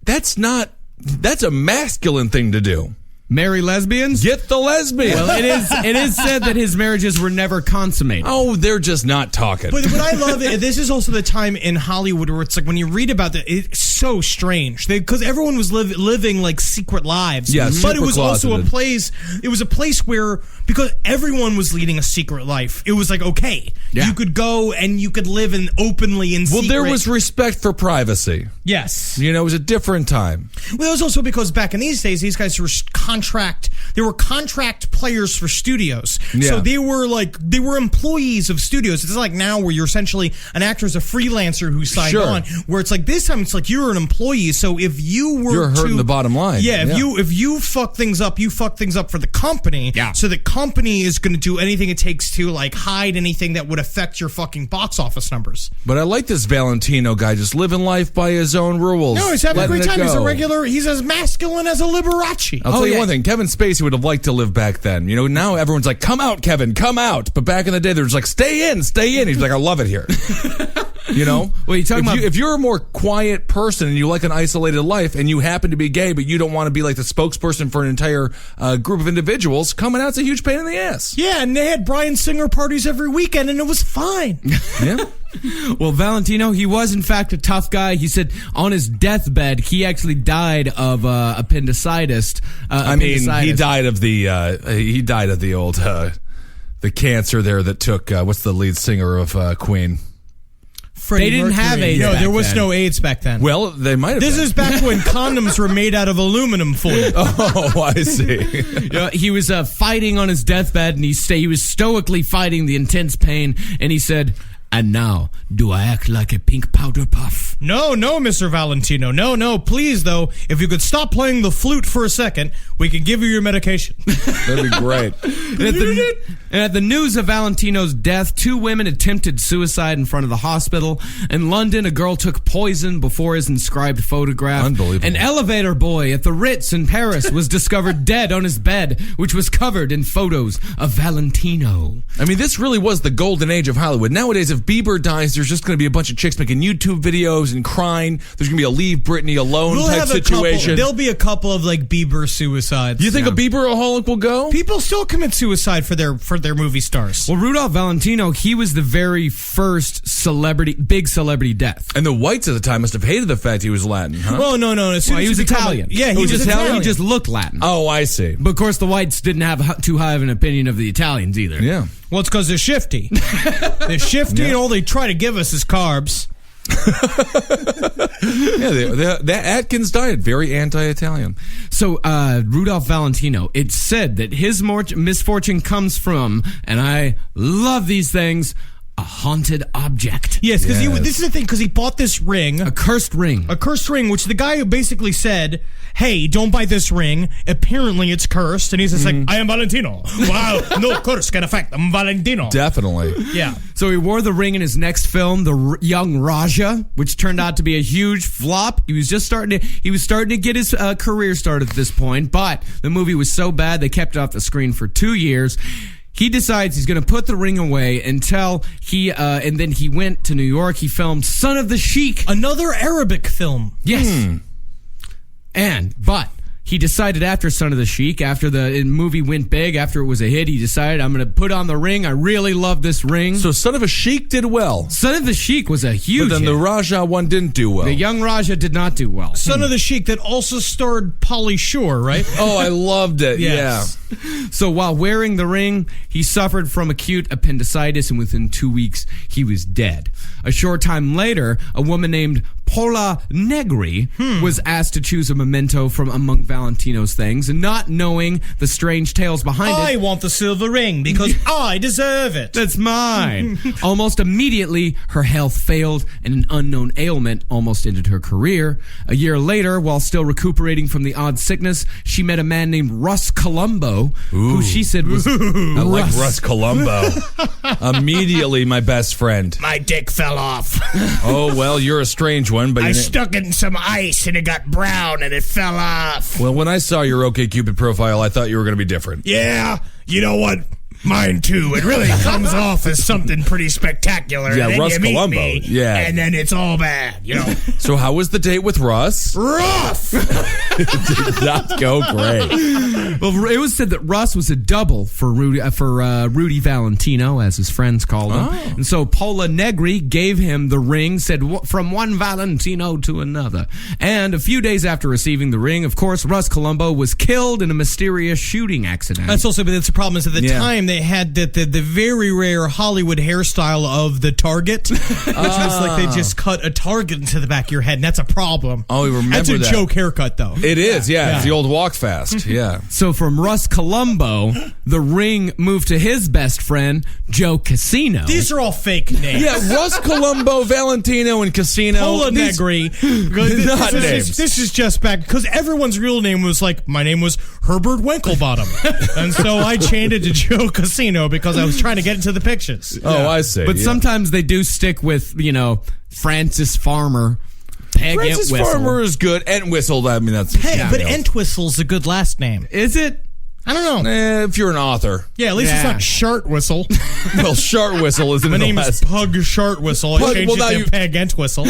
that's a masculine thing to do. Marry lesbians? Get the lesbian. Well, it is said that his marriages were never consummated. Oh, they're just not talking. But what I love, this is also the time in Hollywood where it's like when you read about that, it's so strange because everyone was living like secret lives. Yeah, but it was also a closeted. place. It was a place where because everyone was leading a secret life, it was like okay, you could go and you could live in secret. There was respect for privacy. Yes, it was a different time. Well, it was also because back in these days, these guys were contract players for studios. Yeah. So they were employees of studios. It's like now where you're essentially an actor as a freelancer who signed on. Where it's like this time it's like you're an employee. So if you're hurting the bottom line. If you fuck things up, you fuck things up for the company. Yeah. So the company is going to do anything it takes to like hide anything that would affect your fucking box office numbers. But I like this Valentino guy just living life by his own rules. No, he's having a letting great it time. go. He's as masculine as a Liberace. I'll tell you one thing. Kevin Spacey would have liked to live back then. Now everyone's like, come out, Kevin, come out. But back in the day, they're just like, stay in. He's like, I love it here. Well, if you're a more quiet person and you like an isolated life and you happen to be gay, but you don't want to be like the spokesperson for an entire group of individuals, coming out's a huge pain in the ass. Yeah, and they had Bryan Singer parties every weekend, and it was fine. Yeah. Well, Valentino, he was in fact a tough guy. He said on his deathbed, he actually died of appendicitis. He died of the old the cancer there that took what's the lead singer of Queen? Freddie They didn't Mercury. have AIDS No, back there was then. no AIDS back then. Well, they might have. This is back when condoms were made out of aluminum foil. Oh, I see. He was fighting on his deathbed, and he was stoically fighting the intense pain, and he said, "And now, do I act like a pink powder puff?" No, Mr. Valentino. No. Please, though, if you could stop playing the flute for a second, we can give you your medication. That'd be great. And at the news of Valentino's death, 2 women attempted suicide in front of the hospital. In London, a girl took poison before his inscribed photograph. Unbelievable. An elevator boy at the Ritz in Paris was discovered dead on his bed, which was covered in photos of Valentino. I mean, this really was the golden age of Hollywood. Nowadays, if Bieber dies, there's just going to be a bunch of chicks making YouTube videos and crying. There's going to be a Leave Britney Alone type situation. There'll be a couple of like Bieber suicides. You think a Bieberaholic will go? People still commit suicide for their movie stars. Well, Rudolph Valentino, he was the very first big celebrity death. And the whites at the time must have hated the fact he was Latin, huh? Well, no. As soon Well, as he was you become- Italian. Yeah, he was Italian. He just looked Latin. Oh, I see. But of course, the whites didn't have too high of an opinion of the Italians either. Yeah. Well, it's because they're shifty. They're shifty, and all they try to give us is carbs. Yeah, that Atkins diet, very anti-Italian. So, Rudolph Valentino, it's said that his misfortune comes from, and I love these things, a haunted object. Yes, because this is the thing, because he bought this ring. A cursed ring. A cursed ring, which the guy basically said, hey, don't buy this ring. Apparently it's cursed. And he's just like, I am Valentino. Wow, no curse can affect. I'm Valentino. Definitely. Yeah. So he wore the ring in his next film, The Young Raja, which turned out to be a huge flop. He was starting to get his career started at this point, but the movie was so bad they kept it off the screen for 2 years. He decides he's going to put the ring away until and then he went to New York. He filmed Son of the Sheik. Another Arabic film. Yes. But he decided after Son of the Sheik, after the movie went big, after it was a hit, he decided, I'm going to put on the ring. I really love this ring. So Son of a Sheik did well. Son of the Sheik was a huge But then hit. the Raja one didn't do well. The Young Raja did not do well. Son of the Sheik that also starred Pauly Shore, right? Oh, I loved it. Yes. Yeah. So while wearing the ring, he suffered from acute appendicitis, and within 2 weeks, he was dead. A short time later, a woman named Paula Negri was asked to choose a memento from among Valentino's things, and not knowing the strange tales behind I it. want the silver ring because I deserve it. That's mine. Almost immediately, her health failed, and an unknown ailment almost ended her career. A year later, while still recuperating from the odd sickness, she met a man named Russ Columbo, who she said was I like Russ Columbo. Immediately my best friend. My dick fell off. Oh, well, you're a strange one, but I stuck it in some ice and it got brown and it fell off. well, when I saw your OkCupid profile, I thought you were going to be different. Yeah, you know what? Mine too. It really comes off as something pretty spectacular. Yeah, and then Russ you meet Columbo. me, Yeah. and then it's all bad. You know, So how was the date with Russ? rough. Did not go great. Well, it was said that Russ was a double for Rudy Valentino, as his friends called him. Oh. And so Paula Negri gave him the ring, said, from one Valentino to another. And a few days after receiving the ring, of course, Russ Columbo was killed in a mysterious shooting accident. That's also, but that's the problem is at the time they had the very rare Hollywood hairstyle of the target, which is like they just cut a target into the back of your head, and that's a problem. Oh, we remember that's a that. joke haircut, though. It is, yeah. It's the old walk fast. Yeah. So from Russ Columbo, the ring moved to his best friend, Joe Casino. These are all fake names. Yeah, Russ Columbo, Valentino, and Casino. Paula These- Negri. Not names. This is just back because everyone's real name was like, my name was Herbert Winklebottom. And so I changed it to Joe Casino because I was trying to get into the pictures. Oh, I see. But yeah. sometimes they do stick with, Francis Farmer, Peg Francis Entwistle. Farmer is good. Entwistle, I mean, that's... Hey, yeah, but you know. Entwistle's a good last name. Is it? I don't know. If you're an author. Yeah, at least it's Yeah. not Shart Whistle. Well, Shart Whistle is in My the name is last. Pug Shart Whistle. I Pug- changed well, now it to you- Peg Entwistle.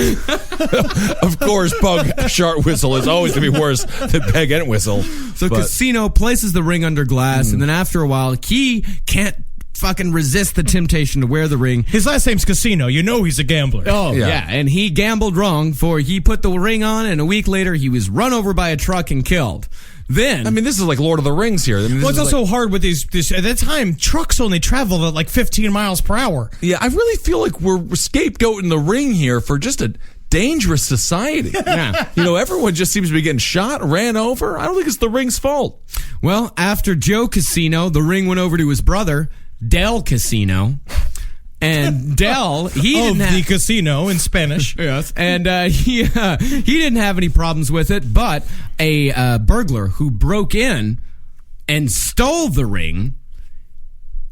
Of course, Pug Shart Whistle is always going to be worse than Peg Entwistle. So But- Casino places the ring under glass, and then after a while, he can't fucking resist the temptation to wear the ring. His last name's Casino. You know he's a gambler. Oh, Yeah. yeah. And he gambled wrong, for he put the ring on, and a week later, he was run over by a truck and killed. Then, I mean, this is like Lord of the Rings here. I mean, this Well, it's is also hard with these. At that time, trucks only traveled at like 15 miles per hour. yeah, I really feel like we're scapegoating the ring here for just a dangerous society. yeah. Everyone just seems to be getting shot, ran over. I don't think it's the ring's fault. Well, after Joe Casino, the ring went over to his brother, Del Casino. And Del, he Of didn't the have... casino in Spanish. Yes, and he didn't have any problems with it, but a burglar who broke in and stole the ring,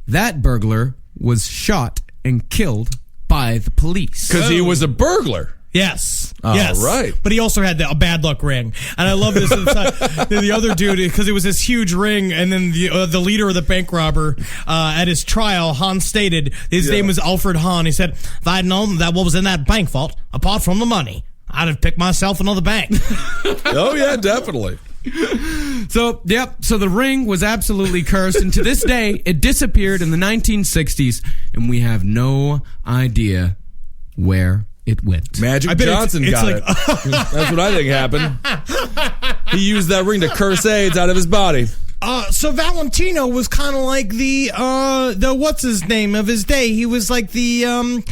that burglar was shot and killed by the police. Because he was a burglar. Yes. Oh, yes. right. But he also had a bad luck ring. And I love this. The other dude, because it was this huge ring, and then the leader of the bank robber at his trial, Han stated, his name was Alfred Hahn. He said, if I'd known that what was in that bank vault, apart from the money, I'd have picked myself another bank. Oh, yeah, definitely. So the ring was absolutely cursed, and to this day, it disappeared in the 1960s, and we have no idea where it went. Magic I bet Johnson it's got like- it. That's what I think happened. He used that ring to curse AIDS out of his body. So Valentino was kind of like the what's his name of his day. He was like the I'm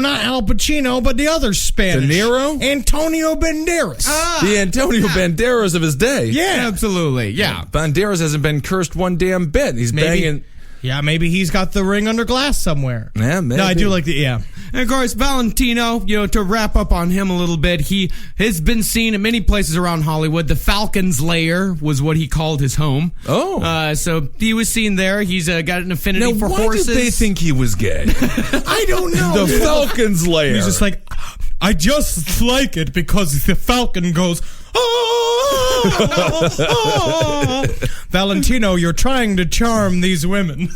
not Al Pacino, but the other Spanish. De Niro? Antonio Banderas. The Antonio Banderas of his day. Yeah. Absolutely, yeah. Banderas hasn't been cursed one damn bit. He's banging. Yeah, maybe he's got the ring under glass somewhere. Yeah, maybe. No, I do like the And of course, Valentino, to wrap up on him a little bit, he has been seen in many places around Hollywood. The Falcon's Lair was what he called his home. Oh. So he was seen there. He's got an affinity Now, for why horses. did they think he was gay? I don't know. The Falcon's Lair. He's just like, I just like it because the falcon goes, Valentino, you're trying to charm these women.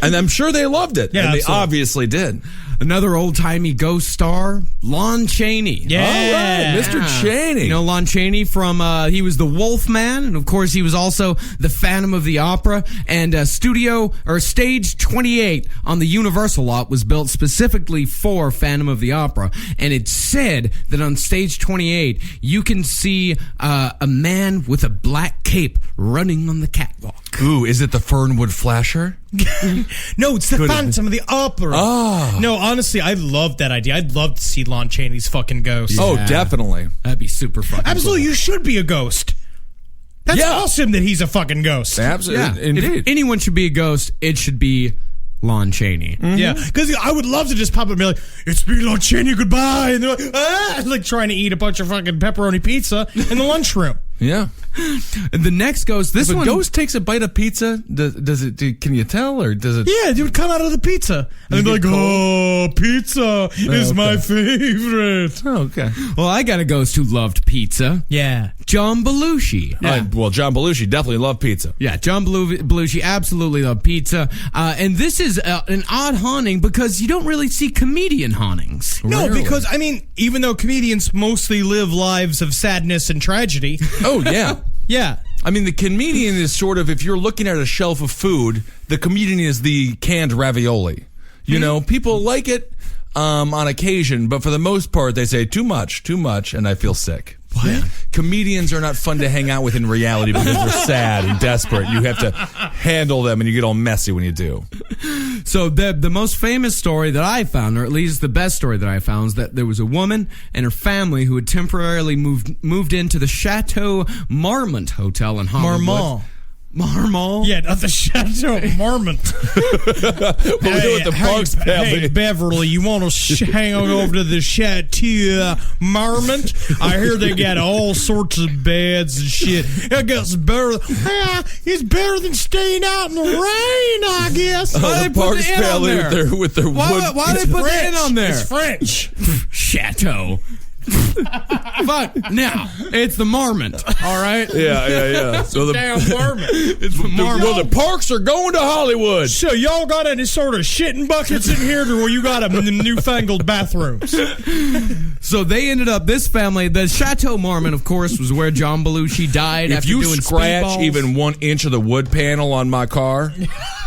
And I'm sure they loved it. Yeah, and they absolutely. obviously did. Another old-timey ghost star, Lon Chaney. Yeah. All right, Mr. Chaney. Lon Chaney from, he was the Wolfman, and of course he was also the Phantom of the Opera, and Stage 28 on the Universal lot was built specifically for Phantom of the Opera, and it's said that on Stage 28 you can see a man with a black cape running on the catwalk. Ooh, is it the Fernwood Flasher? No, it's the Phantom of the Opera. Oh. No, honestly, I love that idea. I'd love to see Lon Chaney's fucking ghost. Oh, definitely. That'd be super fucking Absolutely, cool. you should be a ghost. That's Yeah. awesome that he's a fucking ghost. Absolutely. Yeah, Indeed. if anyone should be a ghost, it should be Lon Chaney. Yeah, because I would love to just pop up and be like, it's me, Lon Chaney, goodbye. And they're like, like trying to eat a bunch of fucking pepperoni pizza in the lunchroom. Yeah. The next ghost, this If a one. ghost takes a bite of pizza, does it? Can you tell, or does it? Yeah, it would come out of the pizza. And they'd be like, oh, pizza is my favorite. Oh, okay. Well, I got a ghost who loved pizza. Yeah. John Belushi. Well, John Belushi definitely loved pizza. Yeah, John Belushi absolutely loved pizza. And this is an odd haunting because you don't really see comedian hauntings. No, Rarely. because, I mean, even though comedians mostly live lives of sadness and tragedy. Oh, yeah. Yeah. I mean, the comedian is sort of, if you're looking at a shelf of food, the comedian is the canned ravioli. You know, people like it on occasion, but for the most part, they say too much, and I feel sick. What? Comedians are not fun to hang out with in reality because they're sad and desperate. You have to handle them, and you get all messy when you do. So the most famous story that I found, or at least the best story that I found, is that there was a woman and her family who had temporarily moved into the Chateau Marmont Hotel in Hollywood. Marmont? Yeah, not the Chateau Marmont. What we do with the Parks family? Hey, Beverly, you want to hang over to the Chateau Marmont? I hear they got all sorts of beds and shit. I guess it's better than staying out in the rain, I guess. The Parks family with their wood. Why they put the N on there? It's French. Chateau. Fuck. Now, it's the Marmont, all right? Yeah. So the Damn Marmont. It's the Marmont. Well, the Parks are going to Hollywood. So y'all got any sort of shitting buckets in here where you got newfangled bathrooms? So they ended up, this family, the Chateau Marmont, of course, was where John Belushi died If after you doing scratch speedballs. even 1 inch of the wood panel on my car,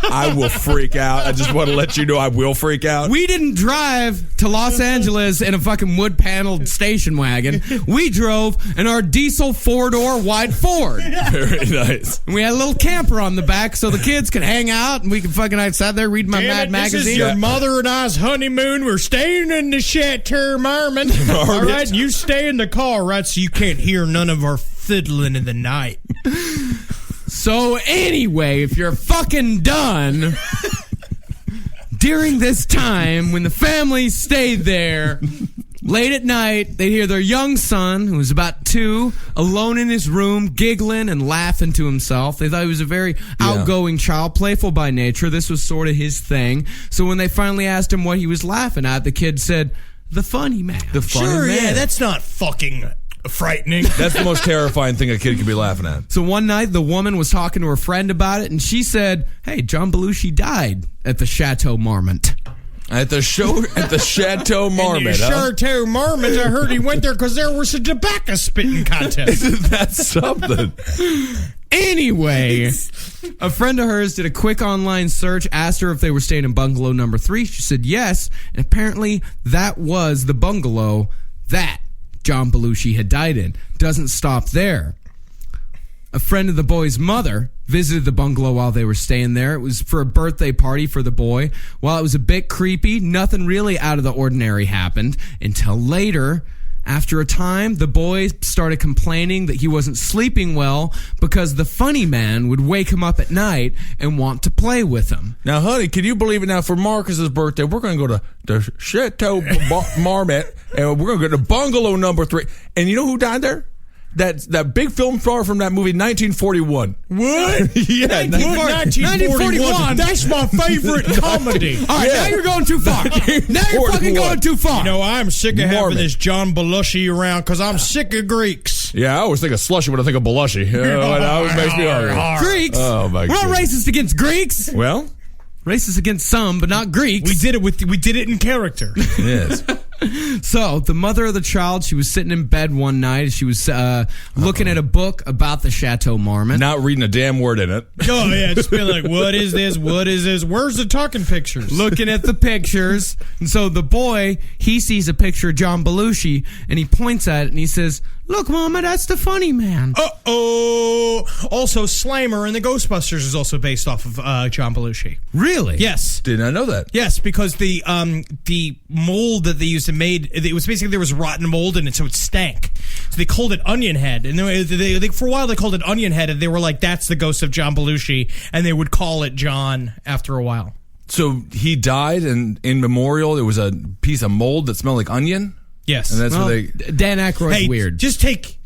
I will freak out. I just want to let you know I will freak out. We didn't drive to Los Angeles in a fucking wood-paneled station wagon. We drove in our diesel 4-door white Ford. Very nice. And we had a little camper on the back so the kids could hang out and we could fucking outside there read my Mad magazine. This is your mother and I's honeymoon. We're staying in the Chateau Marmont. All right, and you stay in the car, right, so you can't hear none of our fiddling in the night. So anyway, if you're fucking done, during this time when the family stayed there, late at night, they'd hear their young son, who was about 2, alone in his room, giggling and laughing to himself. They thought he was a very outgoing child, playful by nature. This was sort of his thing. So when they finally asked him what he was laughing at, the kid said, "The funny man." The funny Sure, man. yeah, that's not fucking frightening. That's the most terrifying thing a kid could be laughing at. So one night, the woman was talking to her friend about it, and she said, "Hey, John Belushi died at the Chateau Marmont." At the Chateau Marmont. Chateau Marmont, I heard he went there because there was a tobacco spitting contest. Isn't that something? Anyway, a friend of hers did a quick online search, asked her if they were staying in bungalow number 3. She said yes, and apparently that was the bungalow that John Belushi had died in. Doesn't stop there. A friend of the boy's mother visited the bungalow while they were staying there. It was for a birthday party for the boy. While it was a bit creepy, nothing really out of the ordinary happened until later. After a time, the boy started complaining that he wasn't sleeping well because the funny man would wake him up at night and want to play with him. Now, honey, can you believe it? Now, for Marcus's birthday, we're going to go to the Chateau Marmont, and we're going to go to bungalow number 3. And you know who died there? That big film star from that movie, 1941. What? Yeah, 1941. That's my favorite comedy. All right, now you're going too far. Now you're fucking going too far. You know, I'm sick of having Marmont. this John Belushi around because I'm sick of Greeks. Yeah, I always think of slushy when I think of Belushi. It always makes me hungry. Greeks? Oh, my We're not goodness. racist against Greeks. Well, Racist against some, but not Greeks. We did it in character. yes. So, the mother of the child, she was sitting in bed one night. She was looking at a book about the Chateau Marmont. Not reading a damn word in it. Oh, yeah, just being like, what is this? What is this? Where's the talking pictures? Looking at the pictures. And so the boy, he sees a picture of John Belushi, and he points at it, and he says, "Look, Mama, that's the funny man." Uh-oh. Also, Slimer in the Ghostbusters is also based off of John Belushi. Really? Yes. Did not know that. Yes, because the mold that they used to made, it was basically there was rotten mold in it, so it stank. So they called it Onion Head, and they for a while they called it Onion Head, and they were like, "That's the ghost of John Belushi," and they would call it John after a while. So he died, and in memorial, there was a piece of mold that smelled like onion? Yes, And that's Well, what they... Dan Aykroyd's hey, weird. Just take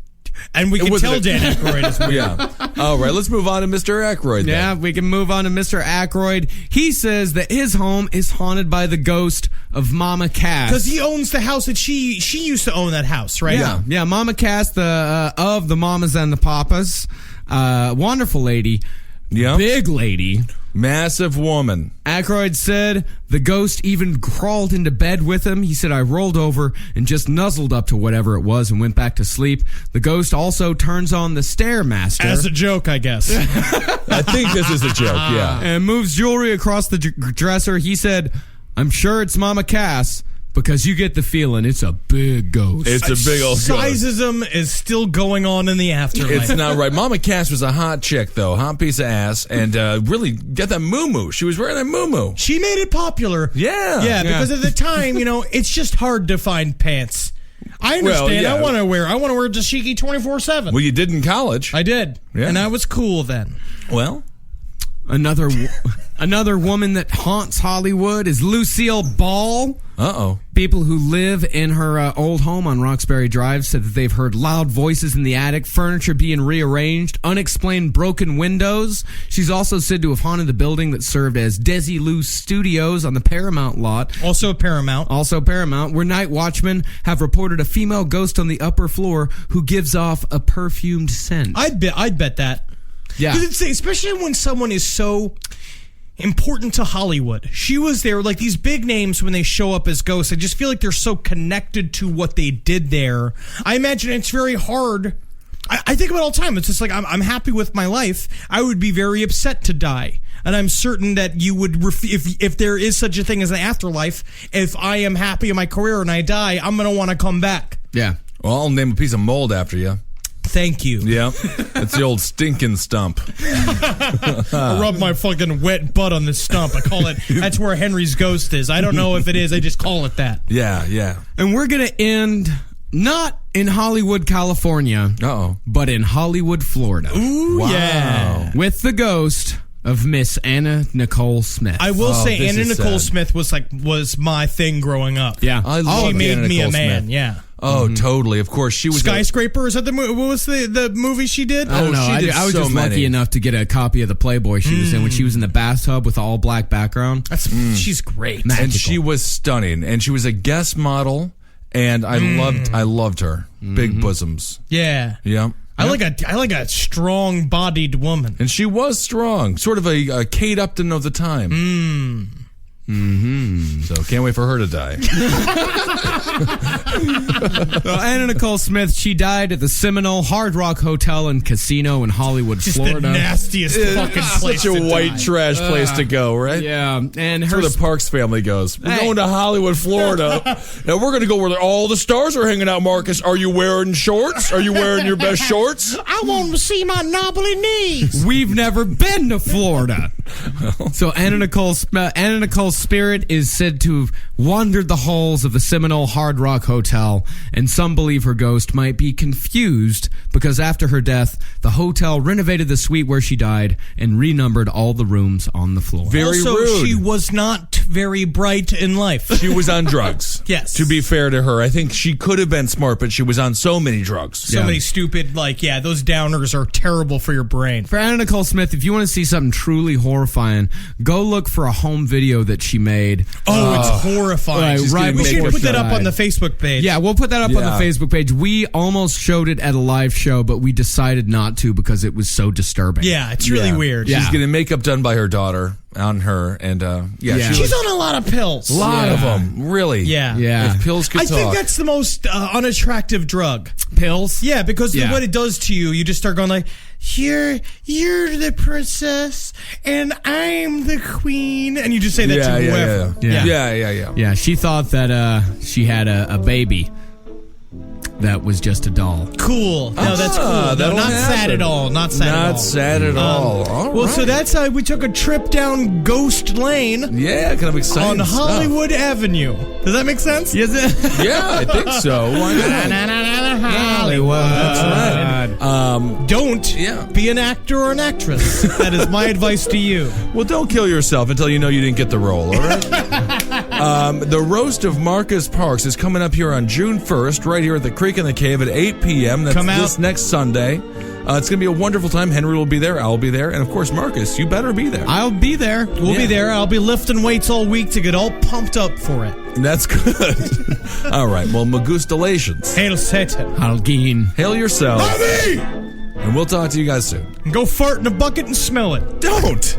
And we can tell Dan Aykroyd is weird. Yeah. All right, let's move on to Mr. Aykroyd then. Yeah, we can move on to Mr. Aykroyd. He says that his home is haunted by the ghost of Mama Cass. Because he owns the house that she used to own that house, right? Yeah, Mama Cass, of the Mamas and the Papas. Wonderful lady. Yep. Big lady. Massive woman. Aykroyd said the ghost even crawled into bed with him. He said, I rolled over and just nuzzled up to whatever it was and went back to sleep. The ghost also turns on the Stairmaster. As a joke, I guess. I think this is a joke, yeah. And moves jewelry across the dresser. He said, I'm sure it's Mama Cass, because you get the feeling it's a big ghost. It's a big old ghost. Sizeism is still going on in the afterlife. It's not right. Mama Cass was a hot chick, though. Hot piece of ass. And really got that moo-moo. She was wearing that moo-moo. She made it popular. Yeah. Yeah, because at the time, it's just hard to find pants. I understand. Well, yeah. I want to wear dashiki 24/7. Well, you did in college. I did. Yeah. And I was cool then. Well, Another woman that haunts Hollywood is Lucille Ball. uh-oh. People who live in her old home on Roxbury Drive said that they've heard loud voices in the attic, furniture being rearranged, unexplained broken windows. She's also said to have haunted the building that served as Desilu Studios on the Paramount lot. Also Paramount, where night watchmen have reported a female ghost on the upper floor who gives off a perfumed scent. I'd bet that. Yeah. Because especially when someone is so important to Hollywood. She was there, like these big names when they show up as ghosts. I just feel like they're so connected to what they did there. I imagine it's very hard. I think about it all the time. It's just like, I'm happy with my life. I would be very upset to die. And I'm certain that you would, if there is such a thing as an afterlife, if I am happy in my career and I die, I'm going to want to come back. Yeah. Well, I'll name a piece of mold after you. Thank you. Yeah. It's the old stinking stump. I rub my fucking wet butt on this stump. I call it, that's where Henry's ghost is. I don't know if it is. I just call it that. Yeah, yeah. And we're going to end not in Hollywood, California, but in Hollywood, Florida. Ooh, Wow. yeah. With the ghost of Miss Anna Nicole Smith. I will say this Anna is Nicole sad. Smith was my thing growing up. Yeah. I love She made Anna me a Nicole man, Smith. yeah. Oh, totally. Of course, she was Skyscraper, is that the movie? What was the movie she did? I don't know. she did I was so just many. lucky enough to get a copy of the Playboy she was in when she was in the bathtub with the all black background. She's great. and she was stunning. And she was a guest model, and I loved her. Big bosoms. Yeah. Yeah. I like a strong-bodied woman. And she was strong, sort of a Kate Upton of the time. So can't wait for her to die. Well, Anna Nicole Smith, she died at the Seminole Hard Rock Hotel and Casino in Hollywood, Just Florida. the nastiest fucking place Such a to white die. trash place to go, right? Yeah, and That's her where the Parks family goes. We're Hey. going to Hollywood, Florida. Now we're going to go where all the stars are hanging out, Marcus. Are you wearing shorts? Are you wearing your best shorts? I want to see my knobbly knees. We've never been to Florida. So Anna Nicole's spirit is said to have wandered the halls of the Seminole Hard Rock Hotel, and some believe her ghost might be confused because after her death, the hotel renovated the suite where she died and renumbered all the rooms on the floor. Very also, rude. she was not very bright in life. She was on drugs. Yes. To be fair to her, I think she could have been smart, but she was on so many drugs. So many stupid, those downers are terrible for your brain. For Anna Nicole Smith, if you want to see something truly horrifying, go look for a home video that she made. Oh, it's horrifying. right We should before put she that up died. on the Facebook page. Yeah, we'll put that up on the Yeah. Facebook page. We almost showed it at a live show, but we decided not to because it was so disturbing. Yeah, it's really weird. Yeah. She's getting makeup done by her daughter on her, and Yeah. She's on a lot of pills. a lot of them, really. Yeah. Yeah. If pills could I talk. think that's the most unattractive drug. Pills? Yeah, because Yeah. what it does to you, you just start going like, you're the princess, and I'm the queen, and you just say that to whoever. Yeah. Yeah, she thought that she had a baby that was just a doll. Cool. No, that's cool. No, that'll not sad happen. at all. Not sad at all. Not sad at all. All Well, right. so that's how we took a trip down Ghost Lane Yeah, kind of exciting on stuff. Hollywood Avenue. Does that make sense? Yes, Yeah, I think so. Why not? Hollywood. That's right. Don't be an actor or an actress. That is my advice to you. Well, don't kill yourself until you know you didn't get the role, all right? The roast of Marcus Parks is coming up here on June 1st, right here at the Creek in the Cave at 8 p.m. That's this next Sunday. It's going to be a wonderful time. Henry will be there. I'll be there. And, of course, Marcus, you better be there. I'll be there. We'll be there. I'll be lifting weights all week to get all pumped up for it. That's good. All right. Well, magustalations. Hail Satan. Halgeen. Hail yourself. Bobby! And we'll talk to you guys soon. Go fart in a bucket and smell it. Don't!